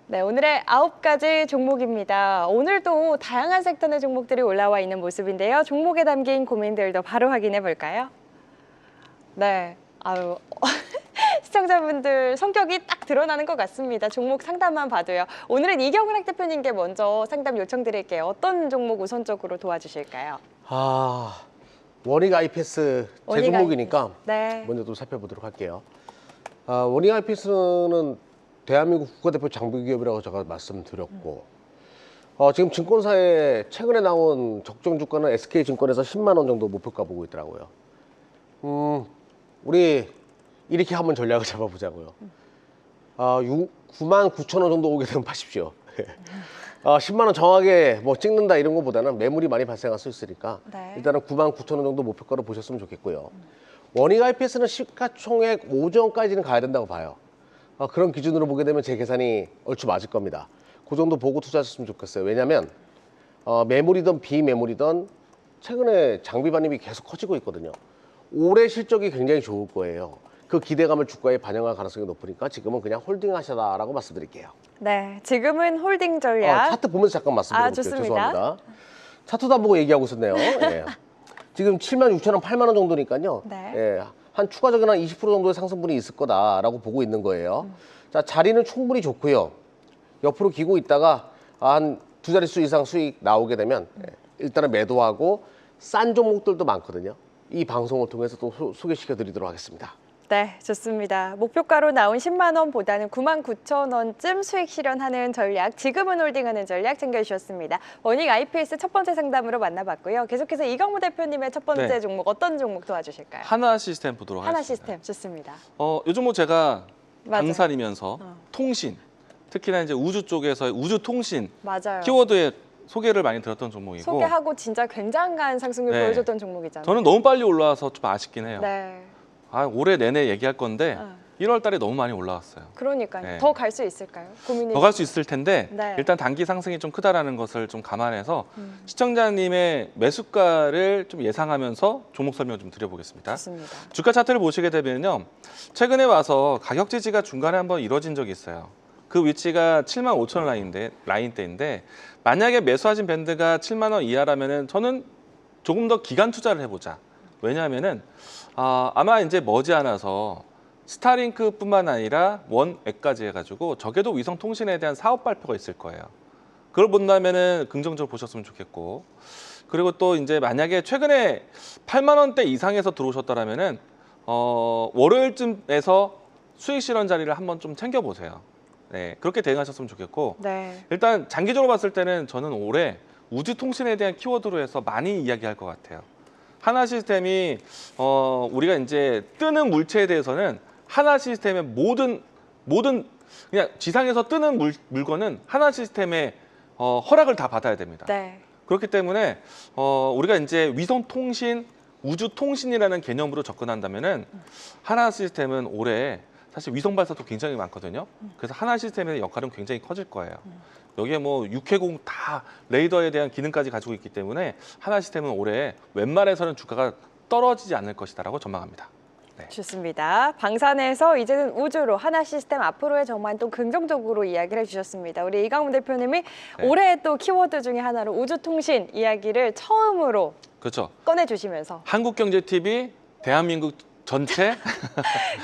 네, 오늘의 9가지 종목입니다. 오늘도 다양한 섹터 내 종목들이 올라와 있는 모습인데요. 종목에 담긴 고민들도 바로 확인해 볼까요? 네, 시청자분들 성격이 딱 드러나는 것 같습니다. 종목 상담만 봐도요. 오늘은 이경락 대표님께 먼저 상담 요청드릴게요. 어떤 종목 우선적으로 도와주실까요? 원익 IPS 제 원익 종목이니까 네. 먼저 또 살펴보도록 할게요. 원익 IPS는 대한민국 국가대표 장비기업이라고 제가 말씀드렸고 지금 증권사에 최근에 나온 적정 주가는 SK증권에서 10만 원 정도 목표가 보고 있더라고요. 우리 이렇게 한번 전략을 잡아보자고요. 9만 9천 원 정도 오게 되면 파십시오. 10만 원 정확하게 뭐 찍는다 이런 것보다는 매물이 많이 발생할 수 있으니까 네. 일단은 9만 9천 원 정도 목표가로 보셨으면 좋겠고요. 원익 IPS는 시가총액 5조 원까지는 가야 된다고 봐요. 그런 기준으로 보게 되면 제 계산이 얼추 맞을 겁니다. 그 정도 보고 투자하셨으면 좋겠어요. 왜냐하면 매물이든 비매물이든 최근에 장비 반입이 계속 커지고 있거든요. 올해 실적이 굉장히 좋을 거예요. 그 기대감을 주가에 반영할 가능성이 높으니까 지금은 그냥 홀딩 하셔라라고 말씀드릴게요. 네, 지금은 홀딩 전략. 차트 보면서 잠깐 말씀드려볼게요. 좋습니다. 죄송합니다. 차트도 안 보고 얘기하고 있었네요. 예. 지금 7만 6천 원, 8만 원 정도니까요. 네. 예, 한 추가적인 한 20% 정도의 상승분이 있을 거다라고 보고 있는 거예요. 자, 자리는 충분히 좋고요. 옆으로 기고 있다가 한 두 자릿수 이상 수익 나오게 되면 일단은 매도하고 싼 종목들도 많거든요. 이 방송을 통해서 또 소개시켜 드리도록 하겠습니다. 네, 좋습니다. 목표가로 나온 10만 원보다는 9만 9천 원쯤 수익 실현하는 전략, 지금은 홀딩하는 전략 챙겨주셨습니다. 원익 IPS 첫 번째 상담으로 만나봤고요. 계속해서 이경무 대표님의 첫 번째 네. 종목 어떤 종목 도와주실까요? 하나 시스템 보도록 하나 하겠습니다. 시스템 좋습니다. 요 종목 제가 맞아요. 방산이면서 통신, 특히나 이제 우주 쪽에서의 우주 통신 맞아요. 키워드에 소개를 많이 들었던 종목이고 소개하고 진짜 굉장한 상승률 네. 보여줬던 종목이잖아요. 저는 너무 빨리 올라와서 좀 아쉽긴 해요. 네, 올해 내내 얘기할 건데 어. 1월 달에 너무 많이 올라왔어요. 그러니까요. 네. 더 갈 수 있을까요? 고민이 더 갈 수 있을 텐데 네. 일단 단기 상승이 좀 크다라는 것을 좀 감안해서 시청자님의 매수가를 좀 예상하면서 종목 설명 좀 드려보겠습니다. 좋습니다. 주가 차트를 보시게 되면요. 최근에 와서 가격 지지가 중간에 한번 이뤄진 적이 있어요. 그 위치가 7만 5천 원 라인대인데 만약에 매수하신 밴드가 7만 원 이하라면은 저는 조금 더 기간 투자를 해보자. 왜냐하면은 아마 이제 머지않아서 스타링크뿐만 아니라 원액까지 해가지고 적에도 위성통신에 대한 사업 발표가 있을 거예요. 그걸 본다면은 긍정적으로 보셨으면 좋겠고, 그리고 또 이제 만약에 최근에 8만 원대 이상에서 들어오셨더라면은 월요일쯤에서 수익 실현 자리를 한번 좀 챙겨보세요. 네, 그렇게 대응하셨으면 좋겠고, 네, 일단 장기적으로 봤을 때는 저는 올해 우주통신에 대한 키워드로 해서 많이 이야기할 것 같아요. 하나 시스템이 우리가 이제 뜨는 물체에 대해서는 하나 시스템의 모든 그냥 지상에서 뜨는 물건은 하나 시스템의 허락을 다 받아야 됩니다. 네, 그렇기 때문에 우리가 이제 위성통신, 우주통신이라는 개념으로 접근한다면은 하나 시스템은 올해 사실 위성 발사도 굉장히 많거든요. 그래서 하나 시스템의 역할은 굉장히 커질 거예요. 여기에 뭐 육해공 다 레이더에 대한 기능까지 가지고 있기 때문에 하나 시스템은 올해 웬만해서는 주가가 떨어지지 않을 것이다라고 전망합니다. 좋습니다. 방산에서 이제는 우주로 하나 시스템 앞으로의 전망 또 긍정적으로 이야기를 해주셨습니다. 우리 이강훈 대표님이 올해 또 키워드 중에 하나로 우주통신 이야기를 처음으로 그렇죠. 꺼내주시면서 한국경제TV, 대한민국 전체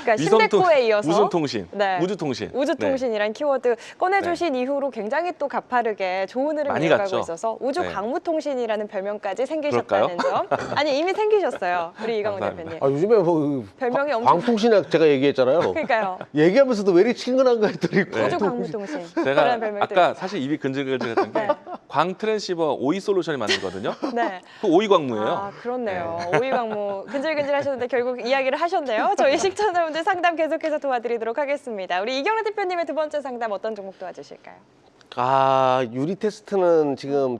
그러니까 신대코에 이어서 우주통신, 네. 우주통신. 우주통신이란 키워드 꺼내주신 이후로 굉장히 또 가파르게 좋은 흐름이 많이 이어가고 갔죠. 있어서 우주 네. 광무통신이라는 별명까지 생기셨다는 점. 아니 이미 생기셨어요. 우리 이강훈 감사합니다. 대표님. 아, 요즘에 뭐 별명이 엄청 광통신학 제가 얘기했잖아요. 그러니까요. 얘기하면서도 왜 이렇게 친근한가 했더니 우주 광통신. 광무통신. 제가 그런 별명이 아까 사실 입이 근질근질했던 게 광트랜시버 오이 솔루션이 만들거든요. 네. 그 오이 광무예요. 아, 그렇네요. 오이광무 근질근질 하셨는데 결국 이야기를 하셨네요. 저희 시청자분들 상담 계속해서 도와드리도록 하겠습니다. 우리 이경래 대표님의 두 번째 상담 어떤 종목 도와주실까요? 아, 유리 테스트는 지금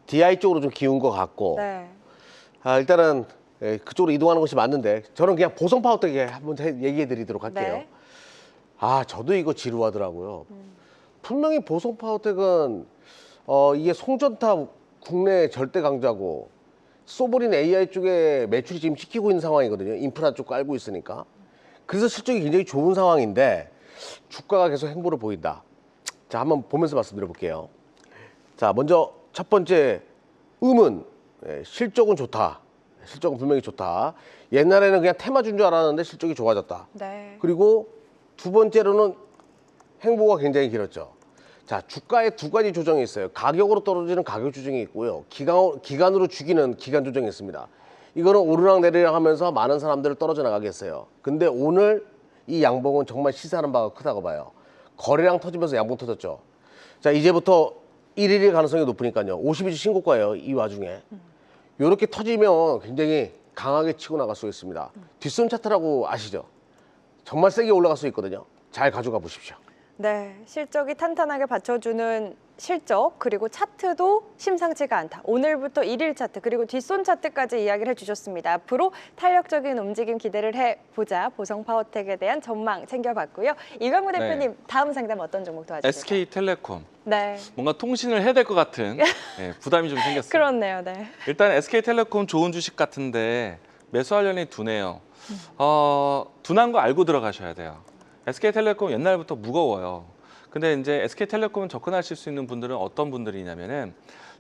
DI 쪽으로 좀 기운 것 같고 네. 일단은 그쪽으로 이동하는 것이 맞는데 저는 그냥 보성 파워텍에 한번 얘기해 드리도록 할게요. 네. 아, 저도 이거 지루하더라고요. 분명히 보성 파워텍은 이게 송전탑 국내 절대 강자고 소버린 AI 쪽에 매출이 지금 찍히고 있는 상황이거든요. 인프라 쪽 깔고 있으니까. 그래서 실적이 굉장히 좋은 상황인데 주가가 계속 행보를 보인다. 자, 한번 보면서 말씀드려 볼게요. 자, 먼저 첫 번째 음은 실적은 좋다. 실적은 분명히 좋다. 옛날에는 그냥 테마준 줄 알았는데 실적이 좋아졌다. 네. 그리고 두 번째로는 행보가 굉장히 길었죠. 자, 주가에 두 가지 조정이 있어요. 가격으로 떨어지는 가격 조정이 있고요. 기간으로 죽이는 기간 조정이 있습니다. 이거는 오르락 내리락 하면서 많은 사람들을 떨어져 나가겠어요. 근데 오늘 이 양봉은 정말 시사하는 바가 크다고 봐요. 거래량 터지면서 양봉 터졌죠. 자, 이제부터 1일일 가능성이 높으니까요. 52주 신고가예요. 이 와중에. 이렇게 터지면 굉장히 강하게 치고 나갈 수 있습니다. 뒷손 차트라고 아시죠? 정말 세게 올라갈 수 있거든요. 잘 가져가 보십시오. 네, 실적이 탄탄하게 받쳐주는 실적 그리고 차트도 심상치가 않다. 오늘부터 일일 차트 그리고 뒷손 차트까지 이야기를 해주셨습니다. 앞으로 탄력적인 움직임 기대를 해보자. 보성 파워텍에 대한 전망 챙겨봤고요. 이광우 네. 대표님 다음 상담 어떤 종목 도와주실까요? SK텔레콤. 네, 뭔가 통신을 해야 될 것 같은 부담이 좀 생겼어요. 그렇네요. 네. 일단 SK텔레콤 좋은 주식 같은데 매수하려니 두네요. 둔한 거 알고 들어가셔야 돼요. SK텔레콤 옛날부터 무거워요. 근데 이제 SK텔레콤은 접근하실 수 있는 분들은 어떤 분들이냐면은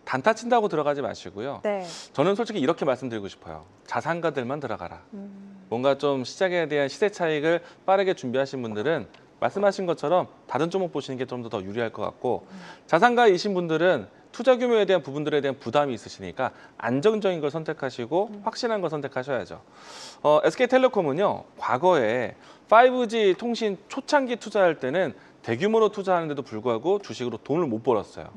단타 친다고 들어가지 마시고요. 네. 저는 솔직히 이렇게 말씀드리고 싶어요. 자산가들만 들어가라. 뭔가 좀 시장에 대한 시세 차익을 빠르게 준비하신 분들은 말씀하신 것처럼 다른 종목 보시는 게 좀 더 유리할 것 같고 자산가이신 분들은 투자 규모에 대한 부분들에 대한 부담이 있으시니까 안정적인 걸 선택하시고 확실한 걸 선택하셔야죠. SK텔레콤은요. 과거에 5G 통신 초창기 투자할 때는 대규모로 투자하는데도 불구하고 주식으로 돈을 못 벌었어요.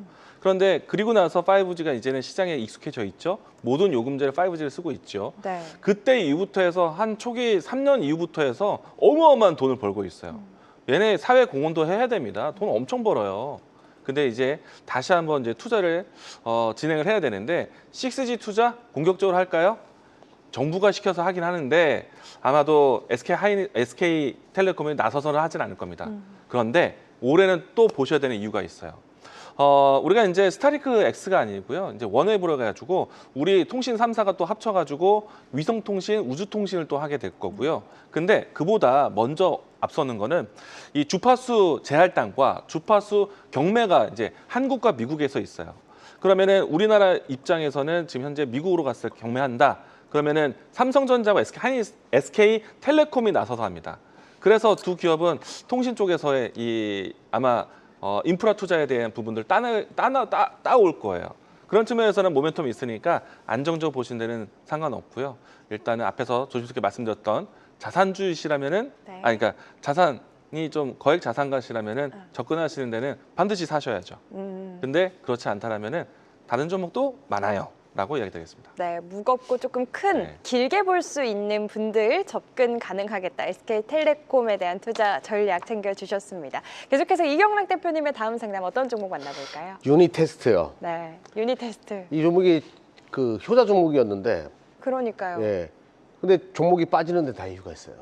그런데 그리고 나서 5G가 이제는 시장에 익숙해져 있죠. 모든 요금제를 5G를 쓰고 있죠. 네. 그때 이후부터 해서 한 초기 3년 이후부터 해서 어마어마한 돈을 벌고 있어요. 얘네 사회 공헌도 해야 됩니다. 돈 엄청 벌어요. 근데 이제 다시 한번 이제 투자를 진행을 해야 되는데 6G 투자 공격적으로 할까요? 정부가 시켜서 하긴 하는데 아마도 SK텔레콤이 나서서는 하진 않을 겁니다. 그런데 올해는 또 보셔야 되는 이유가 있어요. 우리가 이제 스타리크 X가 아니고요. 이제 원웨이브로 해가지고 우리 통신 3사가 또 합쳐가지고 위성통신, 우주통신을 또 하게 될 거고요. 근데 그보다 먼저 앞서는 거는 이 주파수 재할당과 주파수 경매가 이제 한국과 미국에서 있어요. 그러면은 우리나라 입장에서는 지금 현재 미국으로 갔을 때 경매한다. 그러면은 삼성전자와 SK텔레콤이 나서서 합니다. 그래서 두 기업은 통신 쪽에서의 이 아마 인프라 투자에 대한 부분들 따올 거예요. 그런 측면에서는 모멘텀이 있으니까 안정적으로 보신 데는 상관없고요. 일단은 앞에서 조심스럽게 말씀드렸던 자산주이시라면은 네. 그러니까 자산이 좀 거액 자산가시라면은 접근하시는 데는 반드시 사셔야죠. 근데 그렇지 않다라면은 다른 종목도 많아요. 라고 이야기드리겠습니다. 네, 무겁고 조금 큰 네. 길게 볼 수 있는 분들 접근 가능하겠다. SK텔레콤에 대한 투자 전략 챙겨주셨습니다. 계속해서 이경락 대표님의 다음 상담 어떤 종목 만나볼까요? 유니 테스트요. 네, 유니테스트. 이 종목이 그 효자 종목이었는데 그러니까요. 예. 근데 종목이 빠지는데 다 이유가 있어요.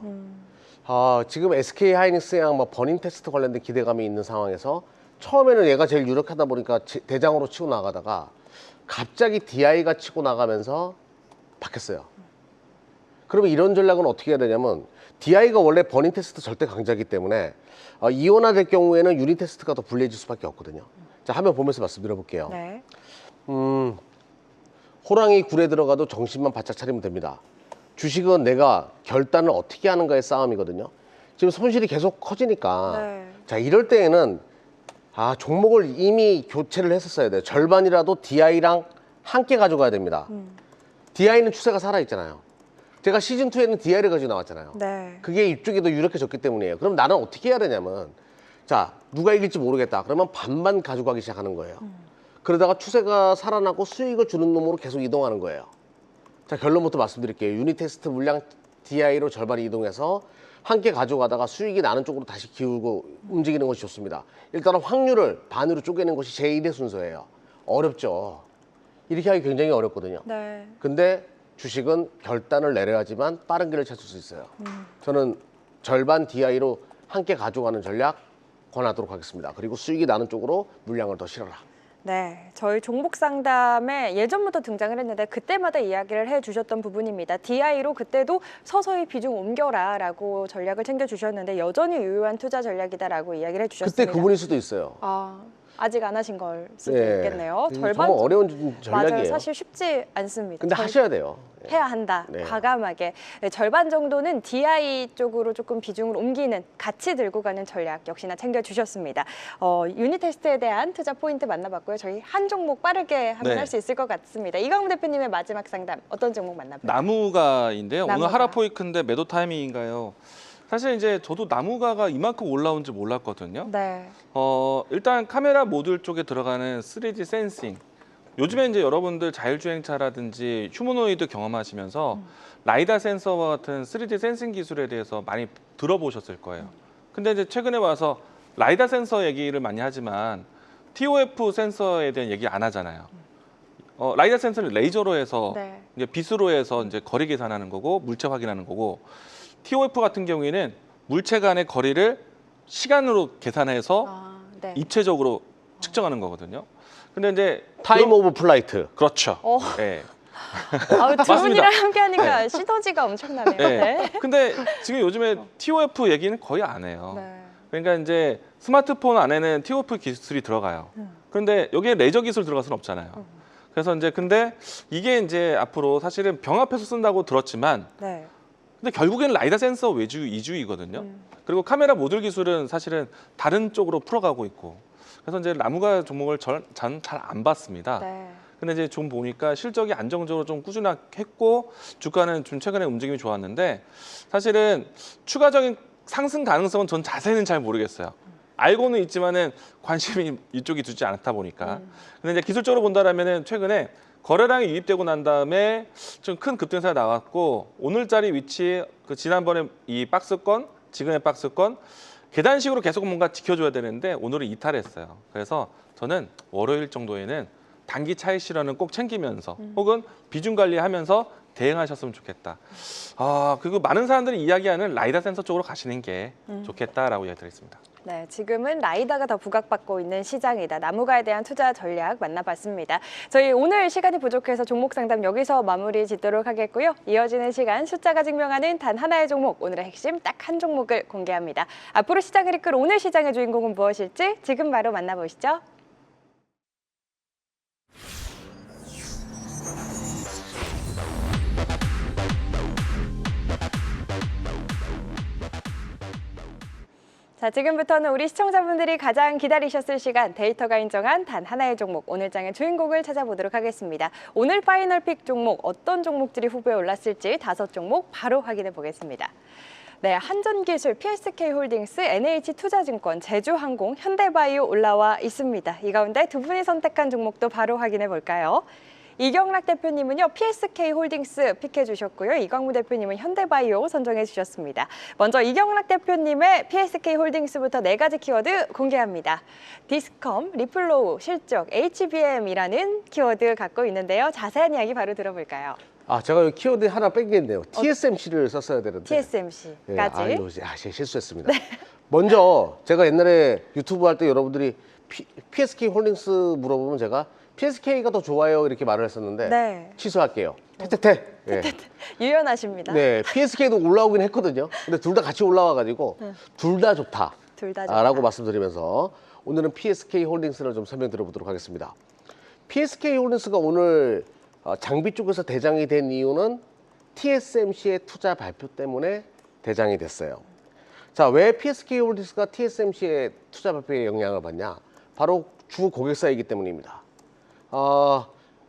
지금 SK 하이닉스랑 뭐 버닝 테스트 관련된 기대감이 있는 상황에서 처음에는 얘가 제일 유력하다 보니까 대장으로 치고 나가다가 갑자기 DI가 치고 나가면서 바뀌었어요. 그러면 이런 전략은 어떻게 해야 되냐면 DI가 원래 버닝 테스트 절대 강자이기 때문에 이온화될 경우에는 유닛 테스트가 더 불리해질 수밖에 없거든요. 자, 화면 보면서 말씀드려 볼게요. 네. 호랑이 굴에 들어가도 정신만 바짝 차리면 됩니다. 주식은 내가 결단을 어떻게 하는가의 싸움이거든요. 지금 손실이 계속 커지니까 네. 자, 이럴 때에는 종목을 이미 교체를 했었어야 돼요. 절반이라도 DI랑 함께 가져가야 됩니다. DI는 추세가 살아있잖아요. 제가 시즌2에는 DI를 가지고 나왔잖아요. 네. 그게 이쪽이 더 유력해졌기 때문이에요. 그럼 나는 어떻게 해야 되냐면, 자, 누가 이길지 모르겠다. 그러면 반반 가져가기 시작하는 거예요. 그러다가 추세가 살아나고 수익을 주는 놈으로 계속 이동하는 거예요. 자, 결론부터 말씀드릴게요. 유닛 테스트 물량 DI로 절반 이동해서 함께 가져가다가 수익이 나는 쪽으로 다시 기울고 움직이는 것이 좋습니다. 일단은 확률을 반으로 쪼개는 것이 제1의 순서예요. 어렵죠. 이렇게 하기 굉장히 어렵거든요. 네. 근데 주식은 결단을 내려야지만 빠른 길을 찾을 수 있어요. 저는 절반 DI로 함께 가져가는 전략 권하도록 하겠습니다. 그리고 수익이 나는 쪽으로 물량을 더 실어라. 네, 저희 종목 상담에 예전부터 등장을 했는데 그때마다 이야기를 해주셨던 부분입니다. DI로 그때도 서서히 비중 옮겨라라고 전략을 챙겨주셨는데 여전히 유효한 투자 전략이다라고 이야기를 해주셨습니다. 그때 그분일 수도 있어요. 아직 안 하신 걸 수도 예. 있겠네요. 정말 어려운 전략이에요. 맞아요. 사실 쉽지 않습니다. 근데 하셔야 돼요. 예. 해야 한다. 네. 과감하게. 네, 절반 정도는 DI 쪽으로 조금 비중을 옮기는 같이 들고 가는 전략 역시나 챙겨주셨습니다. 유닛 테스트에 대한 투자 포인트 만나봤고요. 저희 한 종목 빠르게 한번 네. 할 수 있을 것 같습니다. 이광우 대표님의 마지막 상담 어떤 종목 만나볼까요? 나무가인데요. 나무가. 오늘 하라포이크인데 매도 타이밍인가요? 사실 이제 저도 나무가가 이만큼 올라온 줄 몰랐거든요. 네. 일단 카메라 모듈 쪽에 들어가는 3D 센싱. 요즘에 이제 여러분들 자율주행차라든지 휴머노이드 경험하시면서 라이다 센서와 같은 3D 센싱 기술에 대해서 많이 들어보셨을 거예요. 근데 이제 최근에 와서 라이다 센서 얘기를 많이 하지만 TOF 센서에 대한 얘기 안 하잖아요. 라이다 센서는 레이저로 해서 네. 이제 빛으로 해서 이제 거리 계산하는 거고 물체 확인하는 거고 TOF 같은 경우에는 물체 간의 거리를 시간으로 계산해서 네. 입체적으로 측정하는 거거든요. 근데 이제 타임 오브 플라이트. 그렇죠. 어. 네. 두 맞습니다. 분이랑 함께하니까 시너지가 엄청나네요. 네. 근데 지금 요즘에 TOF 얘기는 거의 안 해요. 네. 그러니까 이제 스마트폰 안에는 TOF 기술이 들어가요. 그런데 여기에 레이저 기술 들어갈 수는 없잖아요. 그래서 이제 근데 이게 이제 앞으로 사실은 병 앞에서 쓴다고 들었지만 네. 근데 결국에는 라이다 센서 위주이거든요. 그리고 카메라 모듈 기술은 사실은 다른 쪽으로 풀어가고 있고. 그래서 이제 나무가 종목을 전 잘 안 봤습니다. 네. 근데 이제 좀 보니까 실적이 안정적으로 좀 꾸준하게 했고 주가는 좀 최근에 움직임이 좋았는데 사실은 추가적인 상승 가능성은 전 자세히는 잘 모르겠어요. 알고는 있지만은 관심이 이쪽이 두지 않다 보니까. 근데 이제 기술적으로 본다라면은 최근에 거래량이 유입되고 난 다음에 좀 큰 급등세가 나왔고 오늘자리 위치 그 지난번에 이 박스권 지금의 박스권 계단식으로 계속 뭔가 지켜줘야 되는데 오늘은 이탈했어요. 그래서 저는 월요일 정도에는 단기 차익 실현은 꼭 챙기면서 혹은 비중 관리하면서 대응하셨으면 좋겠다. 그리고 많은 사람들이 이야기하는 라이다 센서 쪽으로 가시는 게 좋겠다라고 이야기드리겠습니다. 네, 지금은 라이다가 더 부각받고 있는 시장이다. 나무가에 대한 투자 전략 만나봤습니다. 저희 오늘 시간이 부족해서 종목 상담 여기서 마무리 짓도록 하겠고요. 이어지는 시간 숫자가 증명하는 단 하나의 종목, 오늘의 핵심 딱 한 종목을 공개합니다. 앞으로 시장을 이끌 오늘 시장의 주인공은 무엇일지 지금 바로 만나보시죠. 자, 지금부터는 우리 시청자분들이 가장 기다리셨을 시간, 데이터가 인정한 단 하나의 종목, 오늘 장의 주인공을 찾아보도록 하겠습니다. 오늘 파이널 픽 종목, 어떤 종목들이 후보에 올랐을지 5종목 바로 확인해 보겠습니다. 네, 한전기술, PSK홀딩스, NH투자증권, 제주항공, 현대바이오 올라와 있습니다. 이 가운데 두 분이 선택한 종목도 바로 확인해 볼까요? 이경락 대표님은요, PSK홀딩스 픽해 주셨고요. 이광무 대표님은 현대바이오 선정해 주셨습니다. 먼저 이경락 대표님의 PSK홀딩스부터 4가지 키워드 공개합니다. 디스컴, 리플로우, 실적, HBM이라는 키워드 갖고 있는데요. 자세한 이야기 바로 들어볼까요? 제가 여기 키워드 하나 뺀게있네요. TSMC를 썼어야 되는데. TSMC까지. 제가 실수했습니다. 먼저 제가 옛날에 유튜브 할 때 여러분들이 PSK홀딩스 물어보면 제가 PSK가 더 좋아요 이렇게 말을 했었는데 네. 취소할게요. 퇴퇴퇴. 예. 유연하십니다. 네, PSK도 올라오긴 했거든요. 근데 둘 다 같이 올라와가지고 둘 다 좋다. 둘 다 좋다. 라고 말씀드리면서 오늘은 PSK 홀딩스를 좀 설명드려보도록 하겠습니다. PSK 홀딩스가 오늘 장비 쪽에서 대장이 된 이유는 TSMC의 투자 발표 때문에 대장이 됐어요. 자, 왜 PSK 홀딩스가 TSMC의 투자 발표에 영향을 받냐? 바로 주 고객사이기 때문입니다.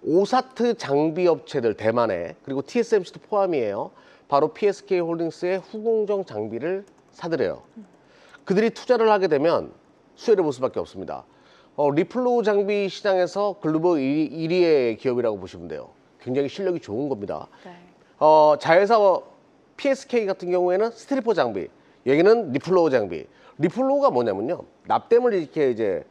오사트 장비 업체들 대만에 그리고 TSMC도 포함이에요. 바로 PSK 홀딩스의 후공정 장비를 사들여요. 그들이 투자를 하게 되면 수혜를 볼 수밖에 없습니다. 리플로우 장비 시장에서 글로벌 1위의 기업이라고 보시면 돼요. 굉장히 실력이 좋은 겁니다. 네. 자회사 PSK 같은 경우에는 스트리퍼 장비, 여기는 리플로우 장비. 리플로우가 뭐냐면요, 납땜을 이렇게 이제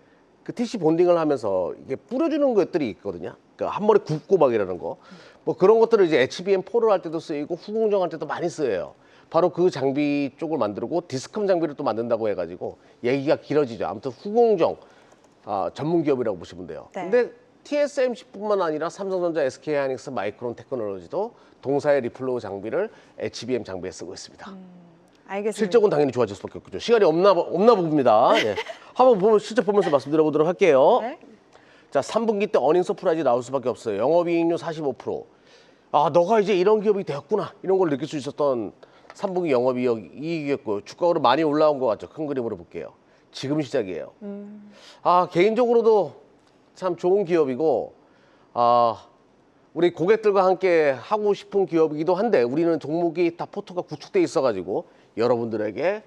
그 TC 본딩을 하면서 이게 뿌려주는 것들이 있거든요. 그러니까 한 머리 굽고 막 이러는 거. 뭐 그런 것들을 이제 HBM4를 할 때도 쓰이고 후공정할 때도 많이 쓰여요. 바로 그 장비 쪽을 만들고 디스컴 장비를 또 만든다고 해가지고 얘기가 길어지죠. 아무튼 후공정 전문 기업이라고 보시면 돼요. 네. 근데 TSMC뿐만 아니라 삼성전자, SK하이닉스, 마이크론 테크놀로지도 동사의 리플로우 장비를 HBM 장비에 쓰고 있습니다. 알겠습니다. 실적은 당연히 좋아질 수밖에 없겠죠. 시간이 없나 봅니다. 예. 한번 보면 실적 보면서 말씀드려보도록 할게요. 네. 자, 3분기 때 어닝 서프라이즈 나올 수밖에 없어요. 영업이익률 45%. 너가 이제 이런 기업이 되었구나. 이런 걸 느낄 수 있었던 3분기 영업이익이었고요. 주가로 많이 올라온 것 같죠. 큰 그림으로 볼게요. 지금 시작이에요. 개인적으로도 참 좋은 기업이고, 우리 고객들과 함께 하고 싶은 기업이기도 한데, 우리는 종목이 다 포트가 구축돼 있어가지고 여러분들에게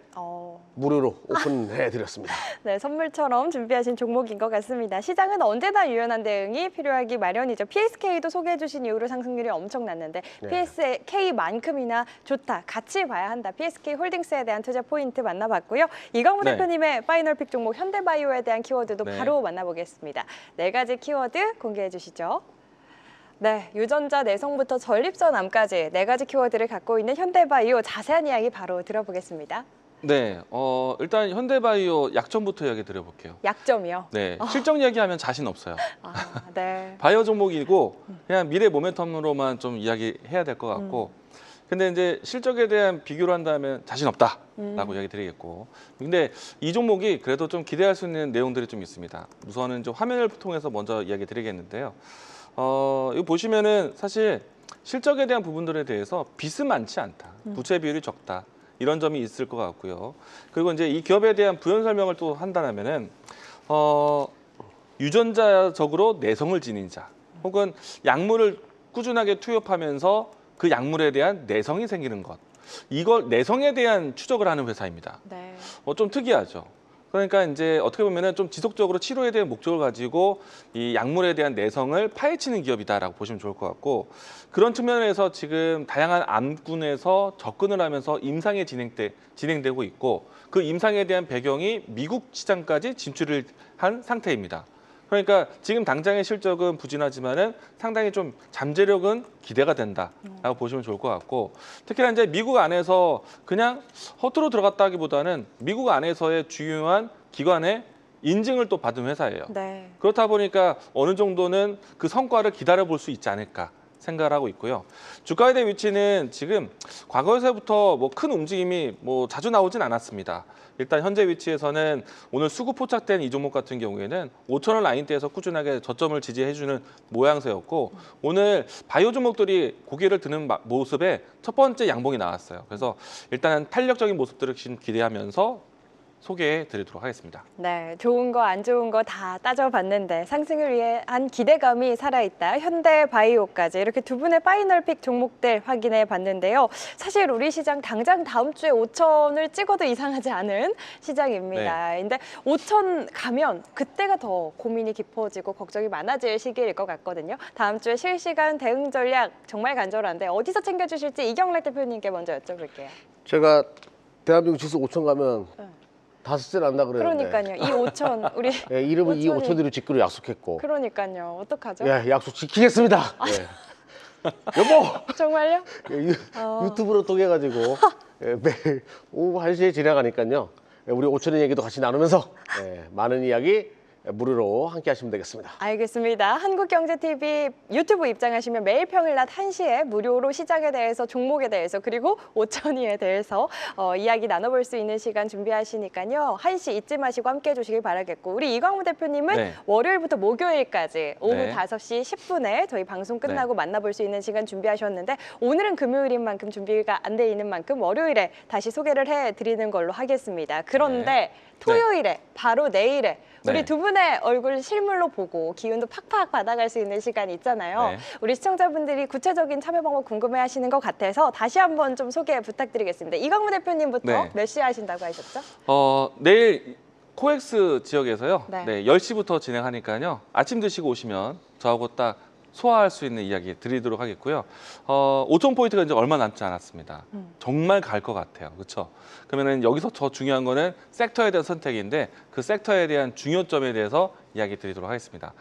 무료로 오픈해 드렸습니다. 네, 선물처럼 준비하신 종목인 것 같습니다. 시장은 언제나 유연한 대응이 필요하기 마련이죠. PSK도 소개해 주신 이후로 상승률이 엄청났는데 네. PSK만큼이나 좋다, 같이 봐야 한다. PSK 홀딩스에 대한 투자 포인트 만나봤고요. 이광우 네. 대표님의 파이널 픽 종목 현대바이오에 대한 키워드도 네. 바로 만나보겠습니다. 4가지 키워드 공개해 주시죠. 네, 유전자 내성부터 전립선암까지 4가지 키워드를 갖고 있는 현대바이오, 자세한 이야기 바로 들어보겠습니다. 네, 일단 현대바이오 약점부터 이야기 드려볼게요. 약점이요? 네, 실적 이야기하면 자신 없어요. 네. 바이오 종목이고 그냥 미래 모멘텀으로만 좀 이야기해야 될 것 같고, 근데 이제 실적에 대한 비교를 한다면 자신 없다라고 이야기 드리겠고, 근데 이 종목이 그래도 좀 기대할 수 있는 내용들이 좀 있습니다. 우선은 좀 화면을 통해서 먼저 이야기 드리겠는데요. 이거 보시면은 사실 실적에 대한 부분들에 대해서 빚은 많지 않다, 부채 비율이 적다, 이런 점이 있을 것 같고요. 그리고 이제 이 기업에 대한 부연 설명을 또 한다면은 유전자적으로 내성을 지닌 자, 혹은 약물을 꾸준하게 투여하면서 그 약물에 대한 내성이 생기는 것, 이걸 내성에 대한 추적을 하는 회사입니다. 네. 좀 특이하죠. 그러니까 이제 어떻게 보면은 좀 지속적으로 치료에 대한 목적을 가지고 이 약물에 대한 내성을 파헤치는 기업이다라고 보시면 좋을 것 같고, 그런 측면에서 지금 다양한 암군에서 접근을 하면서 임상에 진행되고 있고, 그 임상에 대한 배경이 미국 시장까지 진출을 한 상태입니다. 그러니까 지금 당장의 실적은 부진하지만은 상당히 좀 잠재력은 기대가 된다라고 보시면 좋을 것 같고, 특히나 이제 미국 안에서 그냥 허투루 들어갔다기보다는 미국 안에서의 중요한 기관의 인증을 또 받은 회사예요. 네. 그렇다 보니까 어느 정도는 그 성과를 기다려볼 수 있지 않을까 생각을 하고 있고요. 주가에 대한 위치는 지금 과거에서부터 뭐 큰 움직임이 뭐 자주 나오진 않았습니다. 일단 현재 위치에서는 오늘 수급 포착된 이 종목 같은 경우에는 5,000원 라인대에서 꾸준하게 저점을 지지해주는 모양새였고, 오늘 바이오 종목들이 고개를 드는 모습에 첫 번째 양봉이 나왔어요. 그래서 일단 탄력적인 모습들을 기대하면서 소개해 드리도록 하겠습니다. 네, 좋은 거 안 좋은 거 다 따져봤는데 상승을 위한 기대감이 살아있다. 현대바이오까지 이렇게 두 분의 파이널 픽 종목들 확인해 봤는데요. 사실 우리 시장 당장 다음 주에 5,000을 찍어도 이상하지 않은 시장입니다. 근데 5,000 가면 그때가 더 고민이 깊어지고 걱정이 많아질 시기일 것 같거든요. 다음 주에 실시간 대응 전략 정말 간절한데 어디서 챙겨주실지 이경락 대표님께 먼저 여쭤볼게요. 제가 대한민국 지수 5천 가면 다섯째 난다 그랬는데. 그러니까요. 이 5,000 우리 예, 이름은 이 5,000이 5천대로 짓기로 약속했고. 어떡하죠? 어떡하죠? 예, 약속 지키겠습니다. 예. 여보! 정말요? 유튜브로 통해 가지고 매일 오후 1시에 지나가니까요. 우리 5천원 얘기도 같이 나누면서 많은 이야기 무료로 함께 하시면 되겠습니다. 알겠습니다. 한국경제TV 유튜브 입장하시면 매일 평일 낮 1시에 무료로 시장에 대해서, 종목에 대해서, 그리고 5천위에 대해서 이야기 나눠볼 수 있는 시간 준비하시니까요. 1시 잊지 마시고 함께 해주시길 바라겠고, 우리 이광우 대표님은 네. 월요일부터 목요일까지 오후 네. 5시 10분에 저희 방송 끝나고 만나볼 수 있는 시간 준비하셨는데, 오늘은 금요일인 만큼 준비가 안 돼 있는 만큼 월요일에 다시 소개를 해드리는 걸로 하겠습니다. 그런데 토요일에 바로 내일에 우리 네. 두 분의 얼굴 실물로 보고 기운도 팍팍 받아갈 수 있는 시간이 있잖아요. 네. 우리 시청자분들이 구체적인 참여 방법 궁금해하시는 것 같아서 다시 한번 좀 소개 부탁드리겠습니다. 이광우 대표님부터 네. 몇 시에 하신다고 하셨죠? 내일 코엑스 지역에서요. 네. 네. 10시부터 진행하니까요. 아침 드시고 오시면 저하고 딱 소화할 수 있는 이야기 드리도록 하겠고요. 5천 포인트가 이제 얼마 남지 않았습니다. 정말 갈 것 같아요. 그렇죠? 그러면은 여기서 더 중요한 거는 섹터에 대한 선택인데, 그 섹터에 대한 중요점에 대해서 이야기 드리도록 하겠습니다.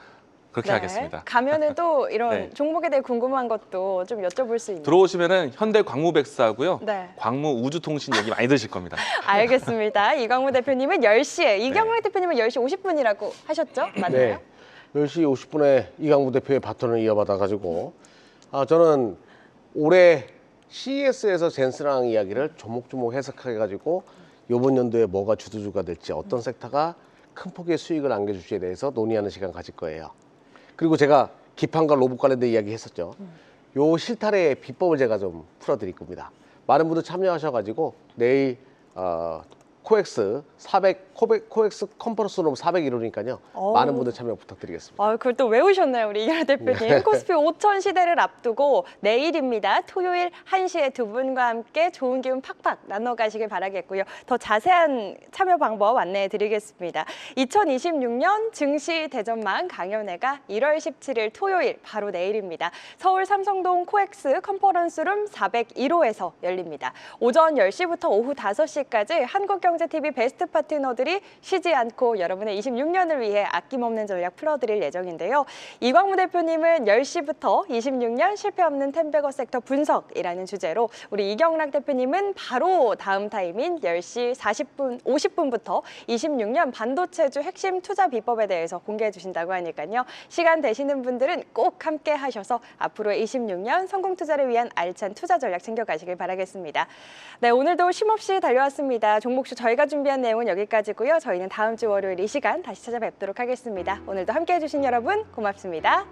그렇게 네. 하겠습니다. 가면은 또 이런 네. 종목에 대해 궁금한 것도 좀 여쭤볼 수 있는. 들어오시면은 현대 광무백사하고요. 네. 광무 우주통신 얘기 많이 드실 겁니다. 알겠습니다. 이광우 대표님은 10시에, 이경락 대표님은 10시 50분이라고 하셨죠? 맞나요? 네. 10시 50분에 이강무 대표의 바톤을 이어받아가지고 저는 올해 CES에서 젠스랑 이야기를 조목조목 해석해가지고 이번 연도에 뭐가 주도주가 될지, 어떤 섹터가 큰 폭의 수익을 안겨줄지에 대해서 논의하는 시간 가질 거예요. 그리고 제가 기판과 로봇 관련된 이야기 했었죠. 요 실타래의 비법을 제가 좀 풀어드릴 겁니다. 많은 분들 참여하셔가지고 내일 코엑스 400, 코엑스 컨퍼런스룸 401호니까요. 많은 분들 참여 부탁드리겠습니다. 그걸 또 외우셨나요, 우리 이경락 대표님. 코스피 5천 시대를 앞두고 내일입니다. 토요일 1시에 두 분과 함께 좋은 기운 팍팍 나눠가시길 바라겠고요. 더 자세한 참여 방법 안내해 드리겠습니다. 2026년 증시 대전망 강연회가 1월 17일 토요일 바로 내일입니다. 서울 삼성동 코엑스 컨퍼런스룸 401호에서 열립니다. 오전 10시부터 오후 5시까지 한국경제TV 베스트 파트너들이 쉬지 않고 여러분의 26년을 위해 아낌없는 전략 풀어드릴 예정인데요. 이광무 대표님은 10시부터 26년 실패 없는 텐베거 섹터 분석이라는 주제로, 우리 이경락 대표님은 바로 다음 타임인 10시 50분부터 26년 반도체주 핵심 투자 비법에 대해서 공개해 주신다고 하니까요. 시간 되시는 분들은 꼭 함께 하셔서 앞으로의 26년 성공 투자를 위한 알찬 투자 전략 챙겨가시길 바라겠습니다. 네, 오늘도 쉼없이 달려왔습니다. 종목쇼 저희가 준비한 내용은 여기까지고요. 저희는 다음 주 월요일 이 시간 다시 찾아뵙도록 하겠습니다. 오늘도 함께해 주신 여러분 고맙습니다.